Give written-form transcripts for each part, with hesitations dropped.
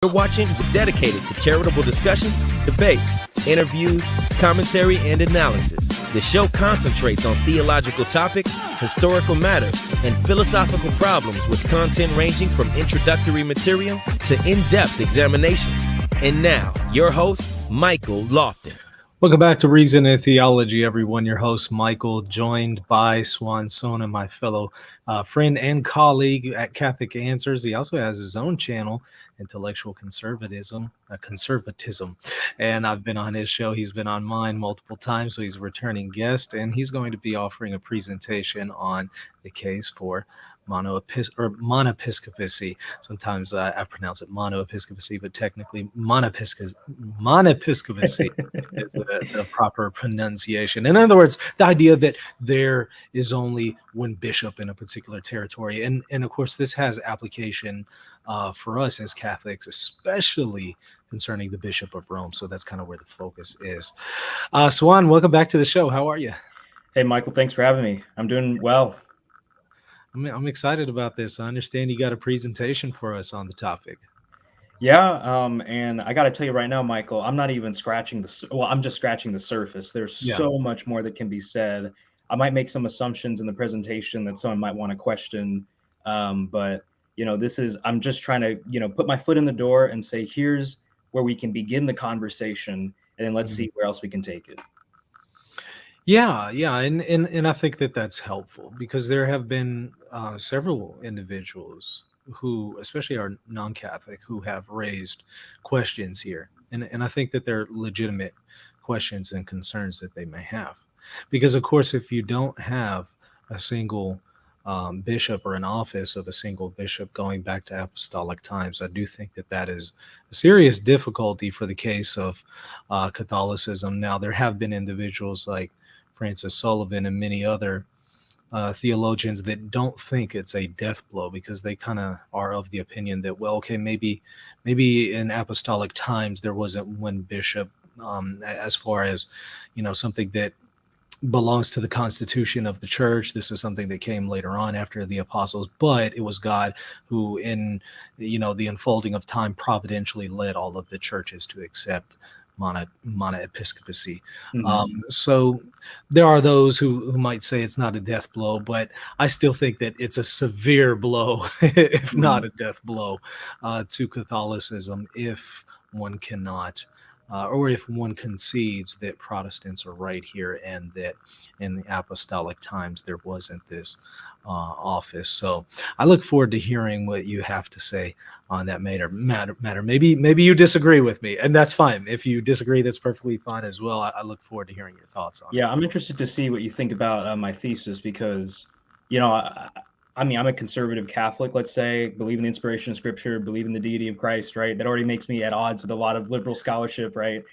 You're watching dedicated to charitable discussion, debates, interviews, commentary, and analysis. The show concentrates on theological topics, historical matters, and philosophical problems with content ranging from introductory material to in-depth examinations. And now, your host, Michael Lofton. Welcome back to Reason and Theology, everyone. Your host, Michael, joined by Suan Sonna, my fellow friend and colleague at Catholic Answers. He also has his own channel, Intellectual Conservatism, and I've been on his show. He's been on mine multiple times, so he's a returning guest, and he's going to be offering a presentation on the case for Monepiscopacy. Sometimes I pronounce it Monoepiscopacy, but technically Monepiscopacy is the proper pronunciation. In other words, the idea that there is only one bishop in a particular territory. And of course, this has application for us as Catholics, especially concerning the Bishop of Rome. So that's kind of where the focus is. Suan, welcome back to the show. How are you? Hey, Michael, thanks for having me. I'm doing well. I'm excited about this. I understand you got a presentation for us on the topic. Yeah, and I got to tell you right now, Michael, I'm not even scratching I'm just scratching the surface. There's so much more that can be said. I might make some assumptions in the presentation that someone might want to question, but I'm just trying to, put my foot in the door and say, here's where we can begin the conversation, and then let's see where else we can take it. Yeah, and I think that that's helpful because there have been several individuals who, especially are non-Catholic, who have raised questions here, and I think that they're legitimate questions and concerns that they may have, because of course, if you don't have a single bishop or an office of a single bishop going back to apostolic times, I do think that that is a serious difficulty for the case of Catholicism. Now, there have been individuals like Francis Sullivan and many other theologians that don't think it's a death blow because they kind of are of the opinion that, well, okay, maybe in apostolic times there wasn't one bishop, as far as, something that belongs to the constitution of the church. This is something that came later on after the apostles, but it was God who, in the unfolding of time, providentially led all of the churches to accept Monepiscopacy. So there are those who might say it's not a death blow, but I still think that it's a severe blow, if not a death blow, to Catholicism if one cannot, or if one concedes that Protestants are right here and that in the apostolic times there wasn't this office. So I look forward to hearing what you have to say on that matter. Maybe you disagree with me, and that's fine. If you disagree, that's perfectly fine as well. I look forward to hearing your thoughts on it. Yeah, I'm interested to see what you think about my thesis because, I'm a conservative Catholic, let's say, believe in the inspiration of Scripture, believe in the deity of Christ, right? That already makes me at odds with a lot of liberal scholarship, right?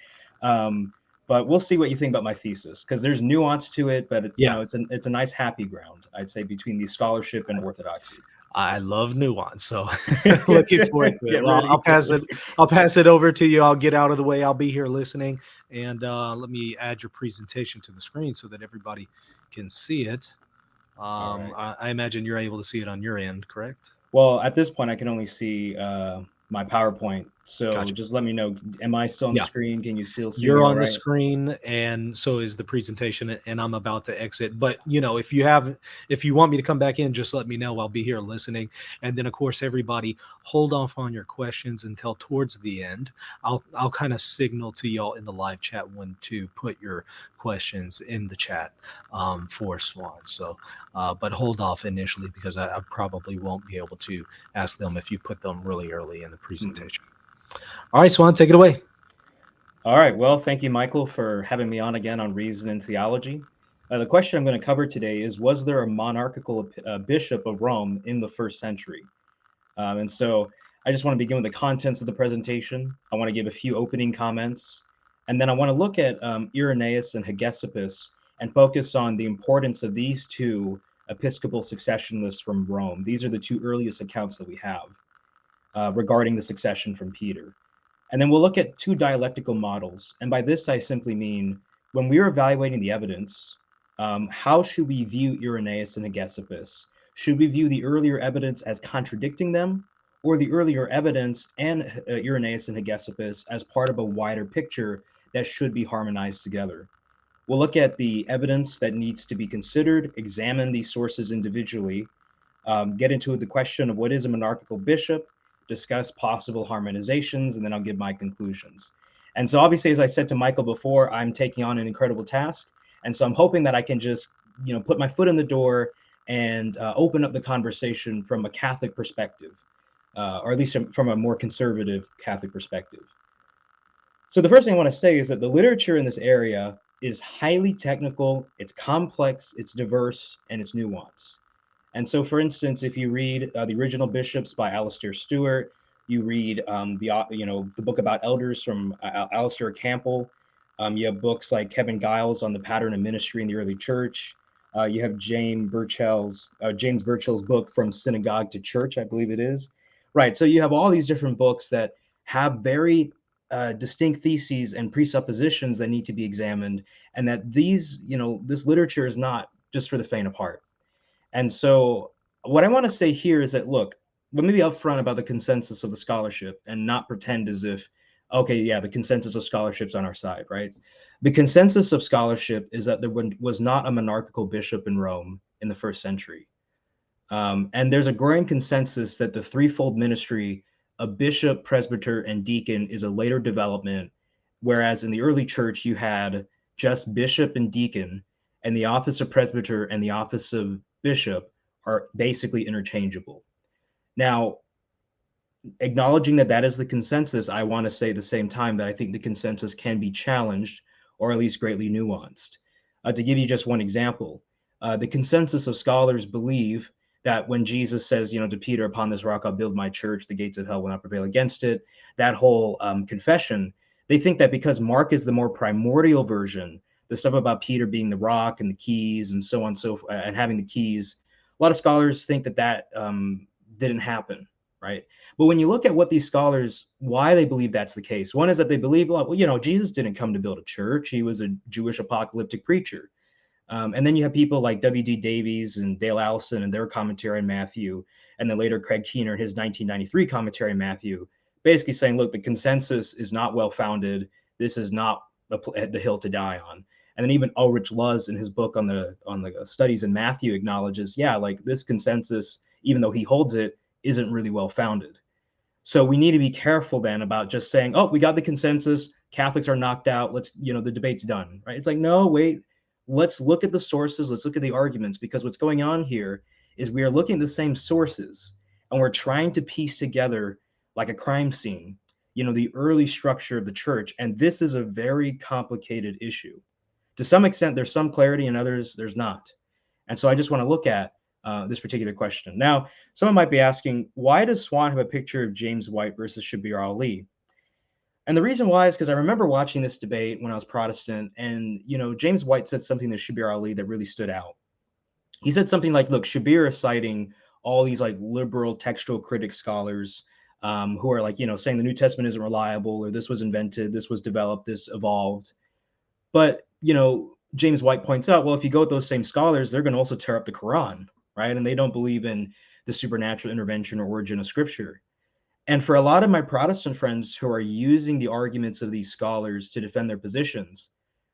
But we'll see what you think about my thesis because there's nuance to it, but it's a nice happy ground, I'd say, between the scholarship and orthodoxy. I love nuance, so looking forward to it. Well, I'll pass it over to you. I'll get out of the way. I'll be here listening, and let me add your presentation to the screen so that everybody can see it. Right. I imagine you're able to see it on your end, correct? Well, at this point, I can only see my PowerPoint. So Gotcha. Just let me know. Am I still on the screen? Can you still see You're on the screen, and so is the presentation, and I'm about to exit. But, if you want me to come back in, just let me know. I'll be here listening. And then, of course, everybody hold off on your questions until towards the end. I'll kind of signal to y'all in the live chat when to put your questions in the chat for Suan. So, but hold off initially because I probably won't be able to ask them if you put them really early in the presentation. All right, Suan, take it away. All right. Well, thank you, Michael, for having me on again on Reason and Theology. The question I'm going to cover today is, was there a monarchical bishop of Rome in the first century? And so I just want to begin with the contents of the presentation. I want to give a few opening comments. And then I want to look at Irenaeus and Hegessipus and focus on the importance of these two episcopal succession lists from Rome. These are the two earliest accounts that we have regarding the succession from Peter. And then we'll look at two dialectical models. And by this, I simply mean when we're evaluating the evidence, how should we view Irenaeus and Hegessipus? Should we view the earlier evidence as contradicting them, or the earlier evidence and Irenaeus and Hegessipus as part of a wider picture that should be harmonized together. We'll look at the evidence that needs to be considered, examine these sources individually, get into the question of what is a monarchical bishop, discuss possible harmonizations, and then I'll give my conclusions. And so obviously, as I said to Michael before, I'm taking on an incredible task. And so I'm hoping that I can just, put my foot in the door and open up the conversation from a Catholic perspective, or at least from a more conservative Catholic perspective. So the first thing I want to say is that the literature in this area is highly technical, it's complex, it's diverse, and it's nuanced. And so, for instance, if you read the original bishops by Alistair Stewart, you read the book about elders from Alistair Campbell. You have books like Kevin Giles on the pattern of ministry in the early church. You have James Burchell's book From Synagogue to Church, I believe it is. Right. So you have all these different books that have very distinct theses and presuppositions that need to be examined, and that this literature is not just for the faint of heart. And so what I want to say here is that, look, let me be upfront about the consensus of the scholarship and not pretend as if, okay, yeah, the consensus of scholarship's on our side, right? The consensus of scholarship is that there was not a monarchical bishop in Rome in the first century. And there's a growing consensus that the threefold ministry of bishop, presbyter, and deacon is a later development, whereas in the early church, you had just bishop and deacon, and the office of presbyter and the office of bishop are basically interchangeable. Now, acknowledging that that is the consensus, I want to say at the same time that I think the consensus can be challenged or at least greatly nuanced. To give you just one example, the consensus of scholars believe that when Jesus says, to Peter, upon this rock I'll build my church, the gates of hell will not prevail against it, that whole confession, they think that because Mark is the more primordial version, the stuff about Peter being the rock and the keys and so on and so forth, and having the keys, a lot of scholars think that didn't happen, right? But when you look at what these scholars, why they believe that's the case, one is that they believe, well, Jesus didn't come to build a church. He was a Jewish apocalyptic preacher. And then you have people like W.D. Davies and Dale Allison and their commentary on Matthew, and then later Craig Keener in his 1993 commentary on Matthew, basically saying, look, the consensus is not well-founded. This is not the hill to die on. And then even Ulrich Luz in his book on the studies in Matthew acknowledges, yeah, like this consensus, even though he holds it, isn't really well-founded. So we need to be careful then about just saying, oh, we got the consensus, Catholics are knocked out, let's, the debate's done, right? It's like, no, wait, let's look at the sources, let's look at the arguments, because what's going on here is we are looking at the same sources and we're trying to piece together, like a crime scene, the early structure of the church. And this is a very complicated issue. To some extent, there's some clarity, and others there's not. And so I just want to look at this particular question. Now, someone might be asking, why does Suan have a picture of James White versus Shabir Ali? And the reason why is because I remember watching this debate when I was Protestant, and James White said something to Shabir Ali that really stood out. He said something like, look, Shabir is citing all these like liberal textual critic scholars who are like, saying the New Testament isn't reliable, or this was invented, this was developed, this evolved. But, James White points out, well, if you go with those same scholars, they're going to also tear up the Quran, right? And they don't believe in the supernatural intervention or origin of scripture. And for a lot of my Protestant friends who are using the arguments of these scholars to defend their positions,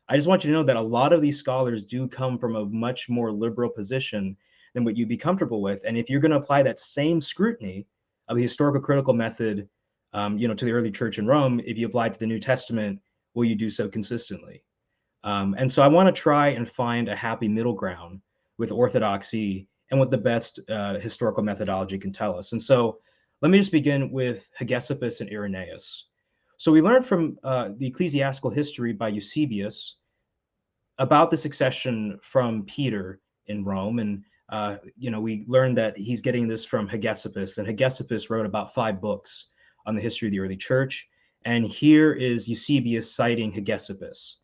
I just want you to know that a lot of these scholars do come from a much more liberal position than what you'd be comfortable with. And if you're going to apply that same scrutiny of the historical critical method, to the early church in Rome, if you apply it to the New Testament, will you do so consistently? And so I want to try and find a happy middle ground with orthodoxy and what the best historical methodology can tell us. And so let me just begin with Hegessipus and Irenaeus. So we learned from the ecclesiastical history by Eusebius about the succession from Peter in Rome. And, we learned that he's getting this from Hegessipus, and Hegessipus wrote about 5 books on the history of the early church. And here is Eusebius citing Hegessipus.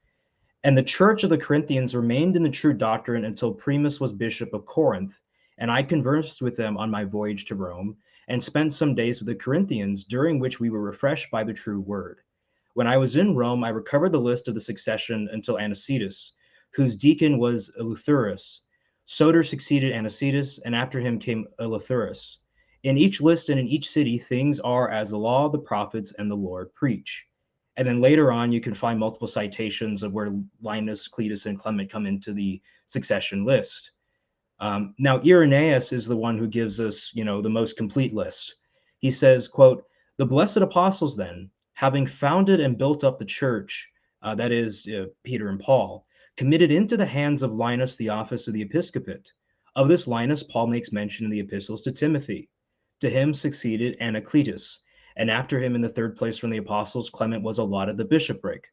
And the church of the Corinthians remained in the true doctrine until Primus was bishop of Corinth, and I conversed with them on my voyage to Rome, and spent some days with the Corinthians, during which we were refreshed by the true word. When I was in Rome, I recovered the list of the succession until Anicetus, whose deacon was Eleutherus. Soter succeeded Anicetus, and after him came Eleutherus. In each list and in each city, things are as the law, the prophets, and the Lord preach. And then later on, you can find multiple citations of where Linus, Cletus, and Clement come into the succession list. Now, Irenaeus is the one who gives us, the most complete list. He says, quote, "The blessed apostles then, having founded and built up the church," that is Peter and Paul, "committed into the hands of Linus the office of the episcopate. Of this Linus, Paul makes mention in the epistles to Timothy. To him succeeded Anacletus, and after him in the third place from the apostles, Clement was allotted the bishopric.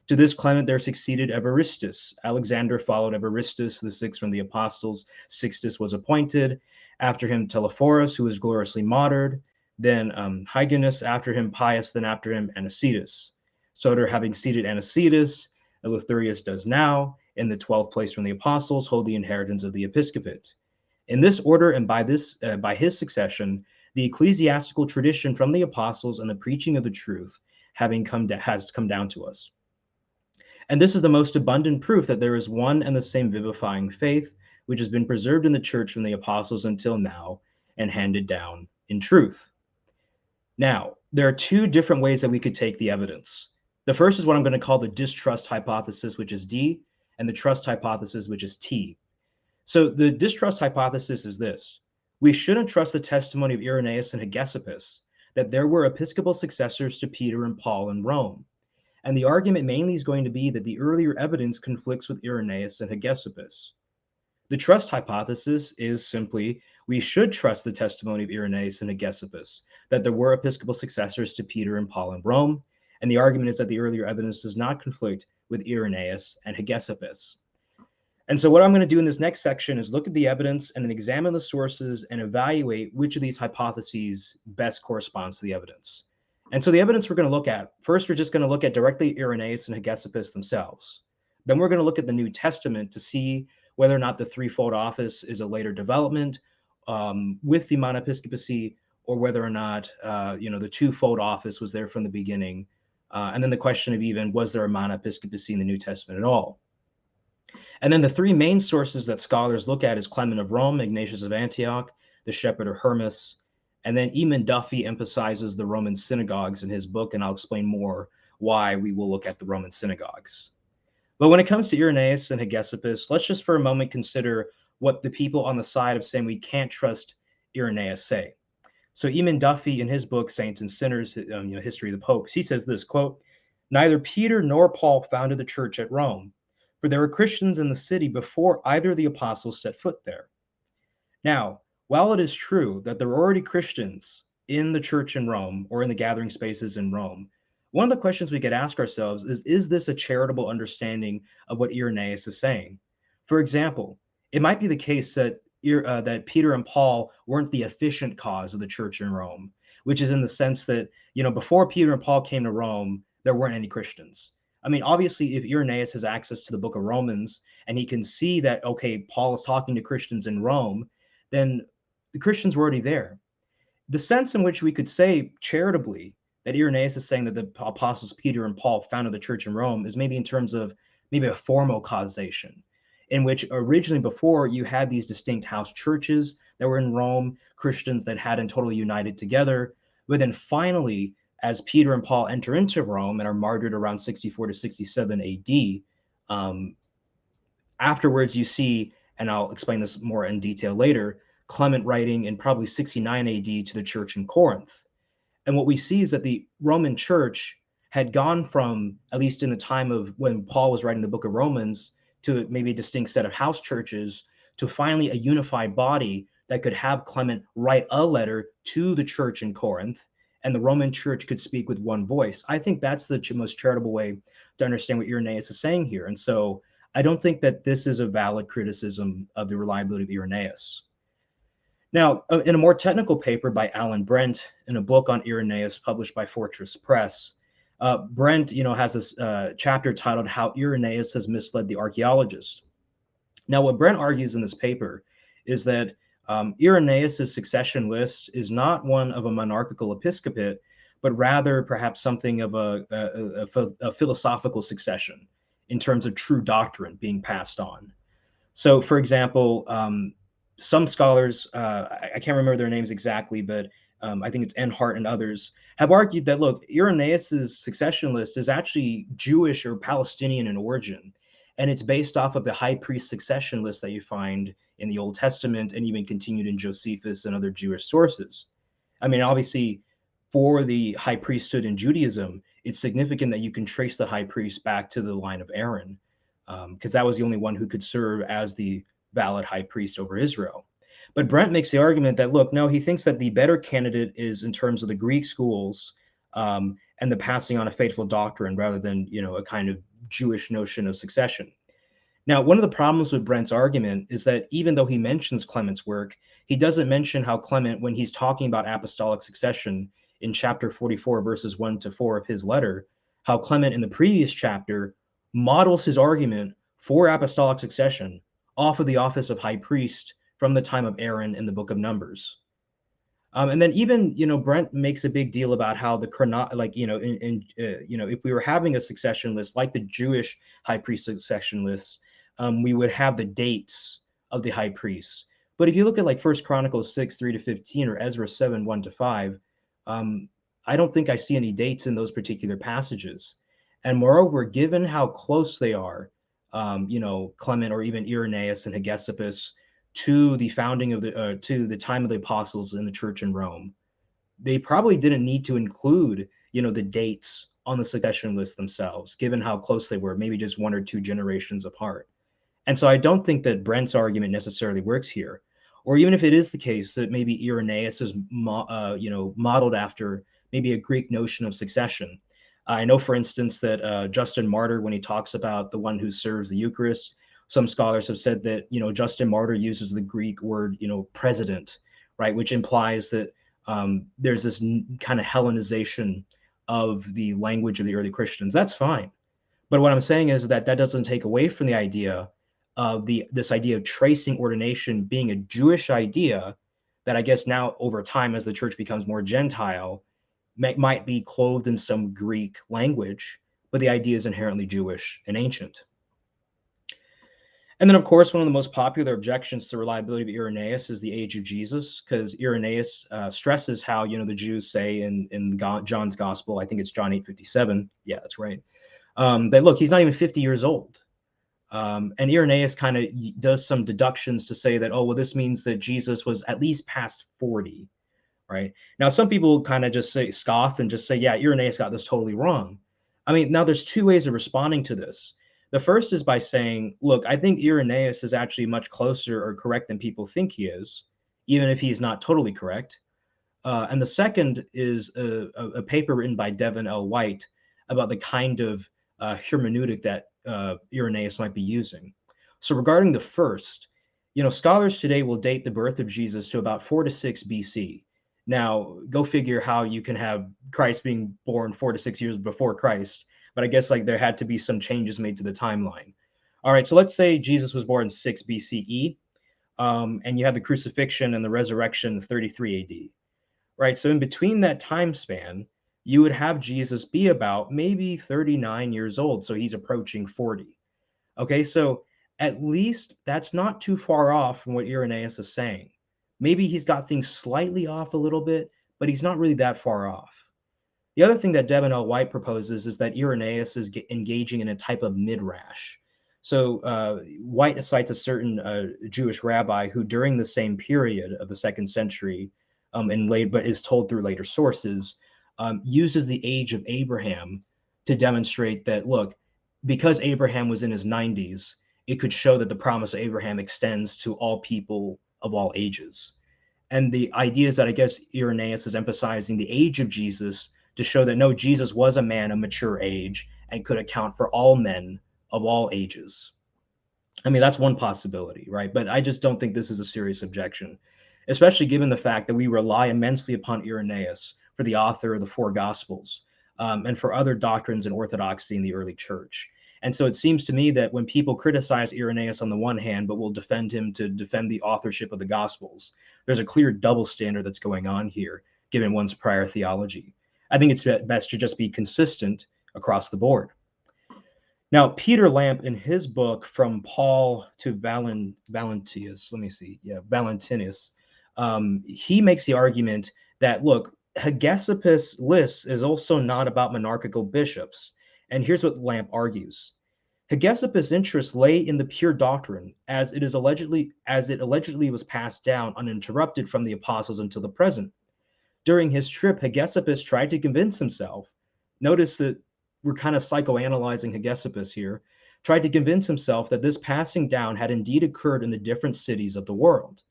To this Clement there succeeded Evaristus. Alexander followed Evaristus, the sixth from the apostles. Sixtus was appointed. After him Telephorus, who was gloriously martyred. Then Hyginus, after him Pius, then after him Anicetus. Soter, having seated Anicetus, Eleutherius does now, in the 12th place from the apostles, hold the inheritance of the episcopate. In this order and by his succession, the ecclesiastical tradition from the apostles and the preaching of the truth has come down to us. And this is the most abundant proof that there is one and the same vivifying faith, which has been preserved in the church from the apostles until now and handed down in truth." Now, there are two different ways that we could take the evidence. The first is what I'm going to call the distrust hypothesis, which is D, and the trust hypothesis, which is T. So the distrust hypothesis is this: we shouldn't trust the testimony of Irenaeus and Hegessipus that there were episcopal successors to Peter and Paul in Rome. And the argument mainly is going to be that the earlier evidence conflicts with Irenaeus and Hegessipus. The trust hypothesis is simply we should trust the testimony of Irenaeus and Hegessipus that there were episcopal successors to Peter and Paul in Rome. And the argument is that the earlier evidence does not conflict with Irenaeus and Hegessipus. And so what I'm going to do in this next section is look at the evidence and then examine the sources and evaluate which of these hypotheses best corresponds to the evidence. And so the evidence we're going to look at, first, we're just going to look at directly Irenaeus and Hegessipus themselves. Then we're going to look at the New Testament to see whether or not the threefold office is a later development with the Monepiscopacy, or whether or not, the twofold office was there from the beginning. And then the question of even, was there a Monepiscopacy in the New Testament at all? And then the three main sources that scholars look at is Clement of Rome, Ignatius of Antioch, the Shepherd of Hermas, and then Eamon Duffy emphasizes the Roman synagogues in his book, and I'll explain more why we will look at the Roman synagogues. But when it comes to Irenaeus and Hegessipus, let's just for a moment consider what the people on the side of saying we can't trust Irenaeus say. So Eamon Duffy in his book, Saints and Sinners, History of the Popes, he says this, quote, "Neither Peter nor Paul founded the church at Rome, for there were Christians in the city before either of the apostles set foot there. Now, while it is true that there were already Christians in the church in Rome or in the gathering spaces in Rome, one of the questions we could ask ourselves is this a charitable understanding of what Irenaeus is saying? For example, it might be the case that Peter and Paul weren't the efficient cause of the church in Rome, which is in the sense that, before Peter and Paul came to Rome, there weren't any Christians. I mean, obviously, if Irenaeus has access to the book of Romans and he can see that, okay, Paul is talking to Christians in Rome, then the Christians were already there. The sense in which we could say charitably that Irenaeus is saying that the apostles Peter and Paul founded the church in Rome is maybe in terms of maybe a formal causation, in which originally before you had these distinct house churches that were in Rome, Christians that hadn't totally united together, but then finally, as Peter and Paul enter into Rome and are martyred around 64 to 67 AD, afterwards you see, and I'll explain this more in detail later, Clement writing in probably 69 AD to the church in Corinth. And what we see is that the Roman church had gone from, at least in the time of when Paul was writing the book of Romans, to maybe a distinct set of house churches, to finally a unified body that could have Clement write a letter to the church in Corinth, and the Roman church could speak with one voice. I think that's the most charitable way to understand what Irenaeus is saying here. And so I don't think that this is a valid criticism of the reliability of Irenaeus. Now, in a more technical paper by Alan Brent, in a book on Irenaeus published by Fortress Press, Brent, has this chapter titled "How Irenaeus Has Misled the Archaeologist." Now, what Brent argues in this paper is that Irenaeus's succession list is not one of a monarchical episcopate, but rather perhaps something of a philosophical succession in terms of true doctrine being passed on. So, for example, some scholars, I can't remember their names exactly, but I think it's Enhart and others, have argued that, look, Irenaeus's succession list is actually Jewish or Palestinian in origin. And it's based off of the high priest succession list that you find in the Old Testament and even continued in Josephus and other Jewish sources. I mean, obviously, for the high priesthood in Judaism, it's significant that you can trace the high priest back to the line of Aaron, because that was the only one who could serve as the valid high priest over Israel. But Brent makes the argument that, look, no, he thinks that the better candidate is in terms of the Greek schools, and the passing on a faithful doctrine rather than, a kind of Jewish notion of succession. Now, one of the problems with Brent's argument is that even though he mentions Clement's work, he doesn't mention how Clement, when he's talking about apostolic succession in chapter 44, verses 1 to 4 of his letter, how Clement in the previous chapter models his argument for apostolic succession off of the office of high priest from the time of Aaron in the book of Numbers. And then even, Brent makes a big deal about how the if we were having a succession list like the Jewish high priest succession list, we would have the dates of the high priests. But if you look at like 1 Chronicles 6, 3 to 15 or Ezra 7, 1 to 5, I don't think I see any dates in those particular passages. And moreover, given how close they are, Clement or even Irenaeus and Hegessipus, to the founding of to the time of the apostles in the church in Rome, they probably didn't need to include, the dates on the succession list themselves, given how close they were, maybe just 1 or 2 generations apart. And so I don't think that Brent's argument necessarily works here. Or even if it is the case that maybe Irenaeus is, modeled after maybe a Greek notion of succession. I know, for instance, that Justin Martyr, when he talks about the one who serves the Eucharist, some scholars have said that, Justin Martyr uses the Greek word, president, right, which implies that there's this kind of Hellenization of the language of the early Christians. That's fine. But what I'm saying is that doesn't take away from the idea of this idea of tracing ordination being a Jewish idea that I guess now over time, as the church becomes more Gentile, might be clothed in some Greek language, but the idea is inherently Jewish and ancient. And then, of course, one of the most popular objections to the reliability of Irenaeus is the age of Jesus, because Irenaeus stresses how, the Jews say in John's gospel, I think it's John 8:57. Yeah, that's right. That, look, he's not even 50 years old. And Irenaeus kind of does some deductions to say that, oh, well, this means that Jesus was at least past 40, right? Now, some people kind of just scoff and just say, yeah, Irenaeus got this totally wrong. I mean, now there's 2 ways of responding to this. The first is by saying, look, I think Irenaeus is actually much closer or correct than people think he is, even if he's not totally correct. And the second is a paper written by Devin L. White about the kind of hermeneutic that Irenaeus might be using. So regarding the first, scholars today will date the birth of Jesus to about 4 to 6 BC. Now, go figure how you can have Christ being born 4 to 6 years before Christ. But I guess there had to be some changes made to the timeline. All right, so let's say Jesus was born 6 BCE, and you have the crucifixion and the resurrection 33 AD, right? So in between that time span, you would have Jesus be about maybe 39 years old, so he's approaching 40. Okay, so at least that's not too far off from what Irenaeus is saying. Maybe he's got things slightly off a little bit, but he's not really that far off. The other thing that Devin L. White proposes is that Irenaeus is engaging in a type of midrash. So White cites a certain Jewish rabbi who, during the same period of the 2nd century, but is told through later sources, uses the age of Abraham to demonstrate that, look, because Abraham was in his 90s, it could show that the promise of Abraham extends to all people of all ages. And the idea is that I guess Irenaeus is emphasizing the age of Jesus to show that, no, Jesus was a man of mature age and could account for all men of all ages. I mean, that's one possibility, right? But I just don't think this is a serious objection, especially given the fact that we rely immensely upon Irenaeus for the author of the 4 Gospels, and for other doctrines and orthodoxy in the early church. And so it seems to me that when people criticize Irenaeus on the one hand, but will defend him to defend the authorship of the Gospels, there's a clear double standard that's going on here, given one's prior theology. I think it's best to just be consistent across the board. Now, Peter Lamp, in his book From Paul to Valentinus, Valentinus, he makes the argument that, look, Hegessipus' list is also not about monarchical bishops. And here's what Lamp argues. Hegessipus' interest lay in the pure doctrine, as it allegedly was passed down uninterrupted from the apostles until the present. During his trip, Hegessipus tried to convince himself, notice that we're kind of psychoanalyzing Hegessipus here, tried to convince himself that this passing down had indeed occurred in the different cities of the world.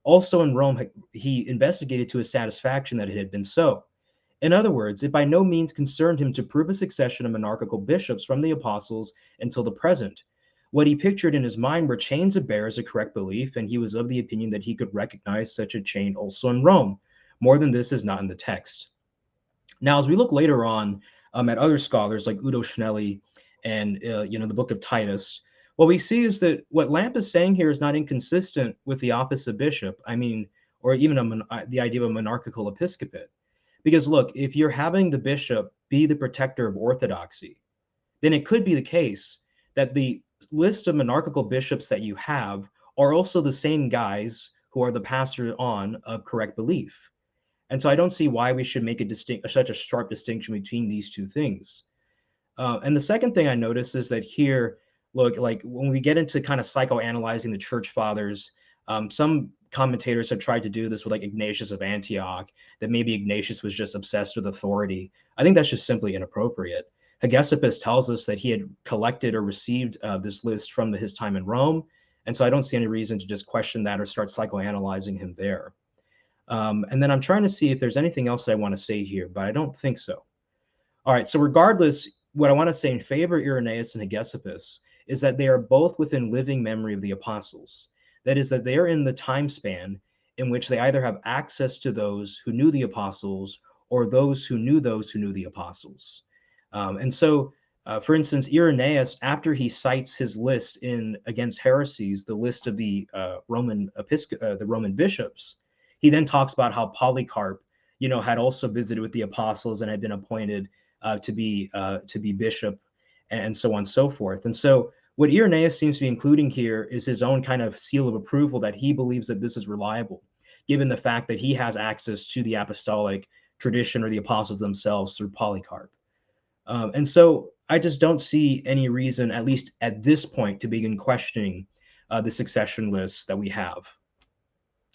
Also in Rome, he investigated to his satisfaction that it had been so. In other words, it by no means concerned him to prove a succession of monarchical bishops from the apostles until the present. What he pictured in his mind were chains of bearers of correct belief, and he was of the opinion that he could recognize such a chain also in Rome. More than this is not in the text. Now, as we look later on at other scholars like Udo Schnelli and the book of Titus, what we see is that what Lamp is saying here is not inconsistent with the office of bishop. Or even the idea of a monarchical episcopate. Because look, if you're having the bishop be the protector of orthodoxy, then it could be the case that the list of monarchical bishops that you have are also the same guys who are the pastor on of correct belief. And so I don't see why we should make such a sharp distinction between these two things. And the second thing I notice is that here, look, like when we get into kind of psychoanalyzing the church fathers, some commentators have tried to do this with like Ignatius of Antioch, that maybe Ignatius was just obsessed with authority. I think that's just simply inappropriate. Hegessipus tells us that he had collected or received this list from his time in Rome. And so I don't see any reason to just question that or start psychoanalyzing him there. And then I'm trying to see if there's anything else that I want to say here, but I don't think so. All right, so regardless, what I want to say in favor of Irenaeus and Hegessipus is that they are both within living memory of the apostles. That is, that they are in the time span in which they either have access to those who knew the apostles or those who knew the apostles. And so, for instance, Irenaeus, after he cites his list against heresies, the list of the Roman bishops, he then talks about how Polycarp, had also visited with the apostles and had been appointed to be bishop, and so on and so forth. And so what Irenaeus seems to be including here is his own kind of seal of approval that he believes that this is reliable, given the fact that he has access to the apostolic tradition or the apostles themselves through Polycarp. And so I just don't see any reason, at least at this point, to begin questioning the succession lists that we have.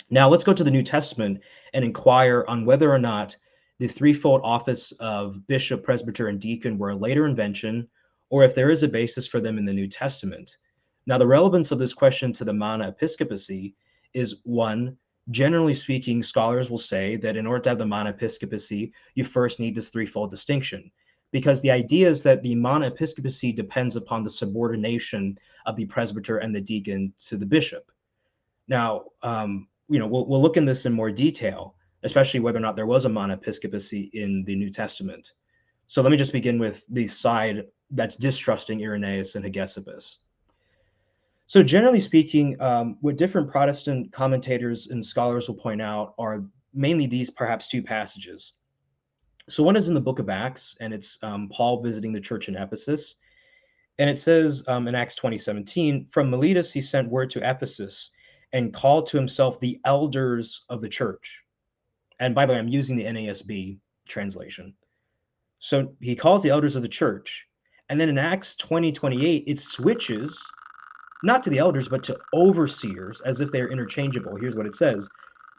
Now let's go to the New Testament and inquire on whether or not the threefold office of bishop, presbyter, and deacon were a later invention, or if there is a basis for them in the New Testament. Now, the relevance of this question to the Monepiscopacy is one, generally speaking, scholars will say that in order to have the Monepiscopacy, you first need this threefold distinction, because the idea is that the Monepiscopacy depends upon the subordination of the presbyter and the deacon to the bishop. Now, we'll look in this in more detail, especially whether or not there was a Monepiscopacy in the New Testament. So let me just begin with the side that's distrusting Irenaeus and Hegessipus. So generally speaking, what different Protestant commentators and scholars will point out are mainly these perhaps two passages. So one is in the book of Acts, and it's Paul visiting the church in Ephesus. And it says in Acts 20:17, from Miletus he sent word to Ephesus and called to himself the elders of the church. And by the way, I'm using the NASB translation. So he calls the elders of the church. And then in Acts 20:28, it switches not to the elders, but to overseers, as if they're interchangeable. Here's what it says.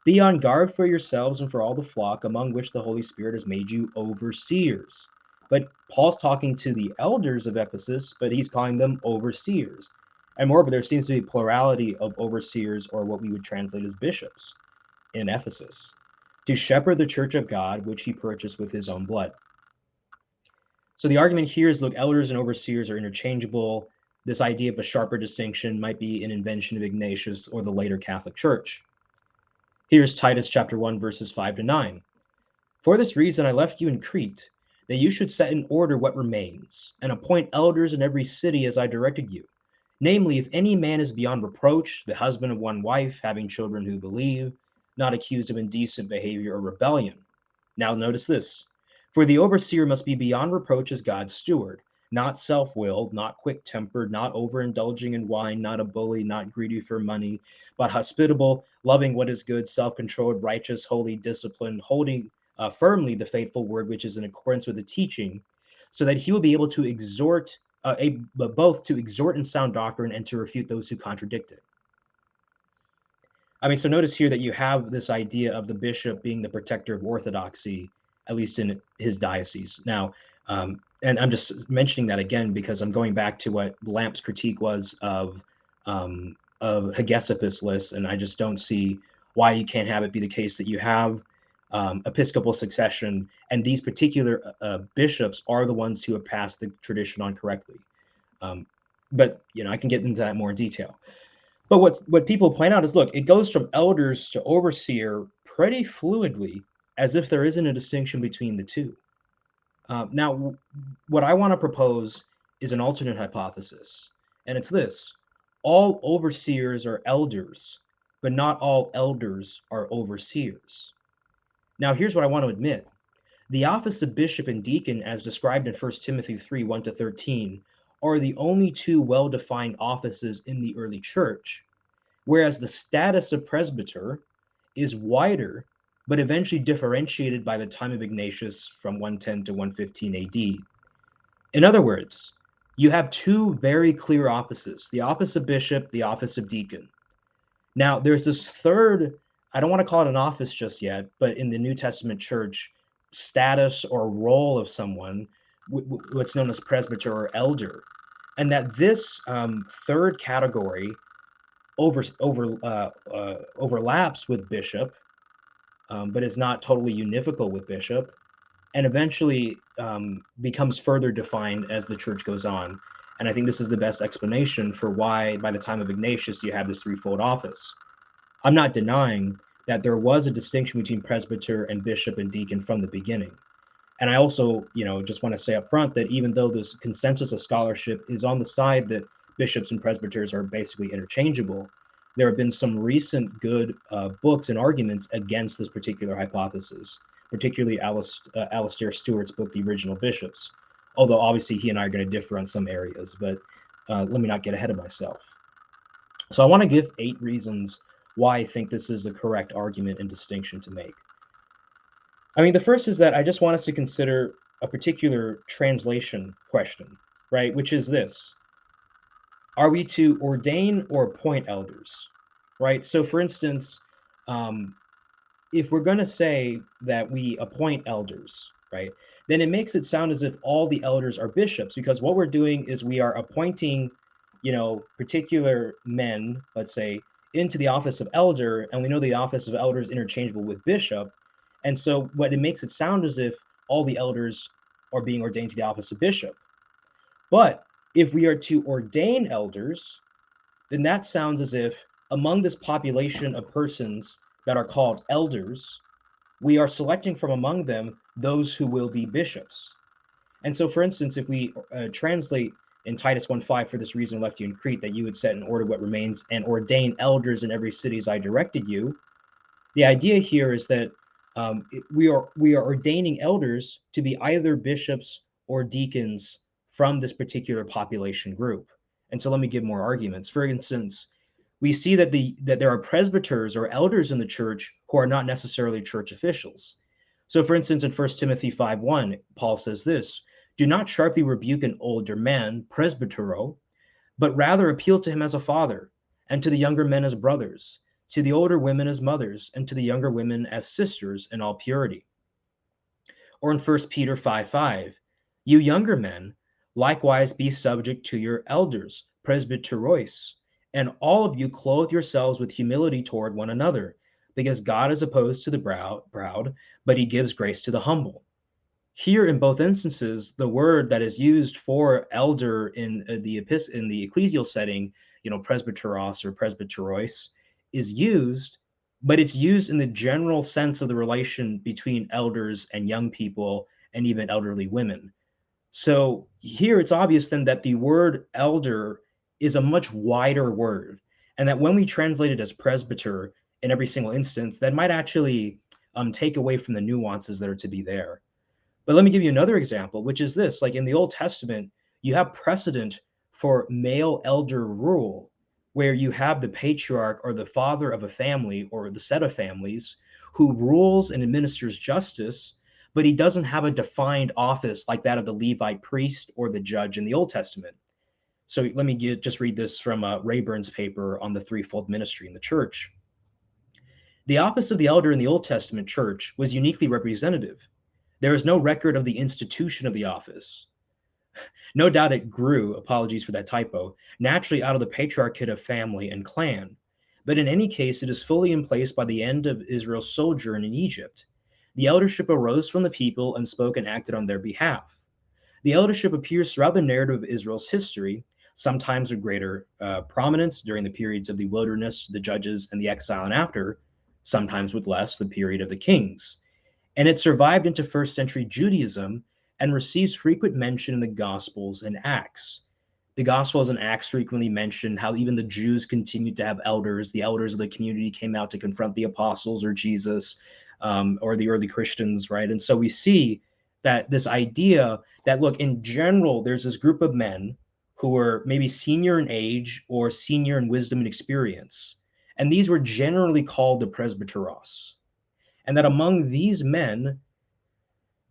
Be on guard for yourselves and for all the flock among which the Holy Spirit has made you overseers. But Paul's talking to the elders of Ephesus, but he's calling them overseers. And moreover, there seems to be a plurality of overseers, or what we would translate as bishops, in Ephesus, to shepherd the church of God, which he purchased with his own blood. So the argument here is, look, elders and overseers are interchangeable. This idea of a sharper distinction might be an invention of Ignatius or the later Catholic Church. Here's Titus chapter 1, verses 5-9. For this reason I left you in Crete, that you should set in order what remains, and appoint elders in every city as I directed you. Namely, if any man is beyond reproach, the husband of one wife, having children who believe, not accused of indecent behavior or rebellion. Now notice this. For the overseer must be beyond reproach as God's steward, not self-willed, not quick-tempered, not overindulging in wine, not a bully, not greedy for money, but hospitable, loving what is good, self-controlled, righteous, holy, disciplined, holding firmly the faithful word which is in accordance with the teaching, so that he will be able to exhort, both to exhort in sound doctrine and to refute those who contradict it. I mean, so notice here that you have this idea of the bishop being the protector of orthodoxy, at least in his diocese. Now, and I'm just mentioning that again because I'm going back to what Lamp's critique was of Hegessipus lists, and I just don't see why you can't have it be the case that you have episcopal succession, and these particular bishops are the ones who have passed the tradition on correctly. But I can get into that more in detail. But what people point out is, look, it goes from elders to overseer pretty fluidly, as if there isn't a distinction between the two. Now, what I want to propose is an alternate hypothesis, and it's this: all overseers are elders, but not all elders are overseers. Now, here's what I want to admit. The office of bishop and deacon, as described in 1 Timothy 3, 1-13, are the only two well-defined offices in the early church, whereas the status of presbyter is wider, but eventually differentiated by the time of Ignatius from 110 to 115 AD. In other words, you have two very clear offices: the office of bishop, the office of deacon. Now, there's this third, I don't want to call it an office just yet, but in the New Testament church, status or role of someone, what's known as presbyter or elder, and that this third category overlaps with bishop, but is not totally univocal with bishop, and eventually becomes further defined as the church goes on. And I think this is the best explanation for why, by the time of Ignatius, you have this threefold office. I'm not denying that there was a distinction between presbyter and bishop and deacon from the beginning. And I also, just want to say up front that even though this consensus of scholarship is on the side that bishops and presbyters are basically interchangeable, there have been some recent good books and arguments against this particular hypothesis, particularly Alistair Stewart's book, The Original Bishops. Although obviously he and I are going to differ on some areas, but let me not get ahead of myself. So I want to give 8 reasons why I think this is the correct argument and distinction to make. I mean, the first is that I just want us to consider a particular translation question, right? Which is this: are we to ordain or appoint elders, right? So for instance, if we're going to say that we appoint elders, right, then it makes it sound as if all the elders are bishops, because what we're doing is we are appointing, particular men, let's say, into the office of elder, and we know the office of elder is interchangeable with bishop. And so what it makes it sound as if all the elders are being ordained to the office of bishop. But if we are to ordain elders, then that sounds as if among this population of persons that are called elders, we are selecting from among them those who will be bishops. And so, for instance, if we translate in Titus 1:5, for this reason left you in Crete, that you would set in order what remains and ordain elders in every city as I directed you, the idea here is that we are ordaining elders to be either bishops or deacons from this particular population group. And so let me give more arguments. For instance, we see that there are presbyters or elders in the church who are not necessarily church officials. So for instance, in 1 Timothy 5:1, Paul says this: do not sharply rebuke an older man, presbytero, but rather appeal to him as a father, and to the younger men as brothers, to the older women as mothers, and to the younger women as sisters in all purity. Or in 1 Peter 5:5, you younger men, likewise be subject to your elders, presbyterois, and all of you clothe yourselves with humility toward one another, because God is opposed to the proud, but he gives grace to the humble. Here, in both instances, the word that is used for elder in the ecclesial setting, presbyteros or presbyterois, is used, but it's used in the general sense of the relation between elders and young people and even elderly women. So here it's obvious then that the word elder is a much wider word, and that when we translate it as presbyter in every single instance, that might actually take away from the nuances that are to be there. But let me give you another example, which is this: like in the Old Testament, you have precedent for male elder rule, where you have the patriarch or the father of a family or the set of families who rules and administers justice, but he doesn't have a defined office like that of the Levite priest or the judge in the Old Testament. So let me just read this from Rayburn's paper on the threefold ministry in the church. The office of the elder in the Old Testament church was uniquely representative. There is no record of the institution of the office. No doubt it grew, apologies for that typo, naturally out of the patriarchate of family and clan. But in any case, it is fully in place by the end of Israel's sojourn in Egypt. The eldership arose from the people and spoke and acted on their behalf. The eldership appears throughout the narrative of Israel's history, sometimes with greater prominence during the periods of the wilderness, the judges, and the exile and after, sometimes with less, the period of the kings. And it survived into first century Judaism and receives frequent mention in the Gospels and Acts. The Gospels and Acts frequently mention how even the Jews continued to have elders. The elders of the community came out to confront the apostles or Jesus or the early Christians, right? And so we see that this idea that, look, in general, there's this group of men who were maybe senior in age or senior in wisdom and experience. And these were generally called the presbyteros. And that among these men,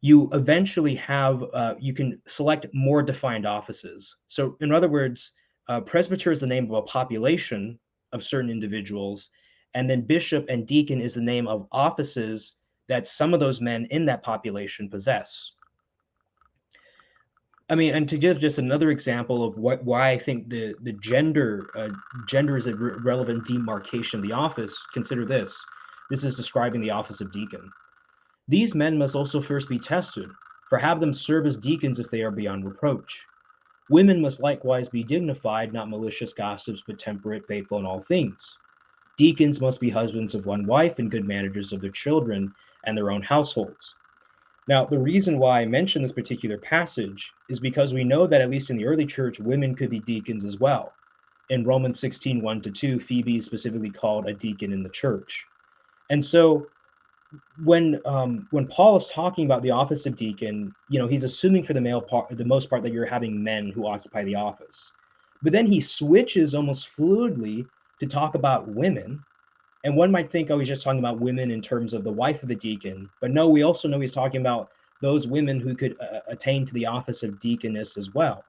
you eventually have, you can select more defined offices. So in other words, presbyter is the name of a population of certain individuals, and then bishop and deacon is the name of offices that some of those men in that population possess. I mean, and to give just another example of why I think the gender is a relevant demarcation of the office, consider this. This is describing the office of deacon. These men must also first be tested, for have them serve as deacons if they are beyond reproach. Women must likewise be dignified, not malicious gossips, but temperate, faithful in all things. Deacons must be husbands of one wife and good managers of their children and their own households. Now, the reason why I mention this particular passage is because we know that at least in the early church, women could be deacons as well. In Romans 16, 1-2, Phoebe is specifically called a deacon in the church. And so when Paul is talking about the office of deacon, he's assuming for the most part that you're having men who occupy the office. But then he switches almost fluidly to talk about women. And one might think, oh, he's just talking about women in terms of the wife of the deacon. But no, we also know he's talking about those women who could attain to the office of deaconess as well.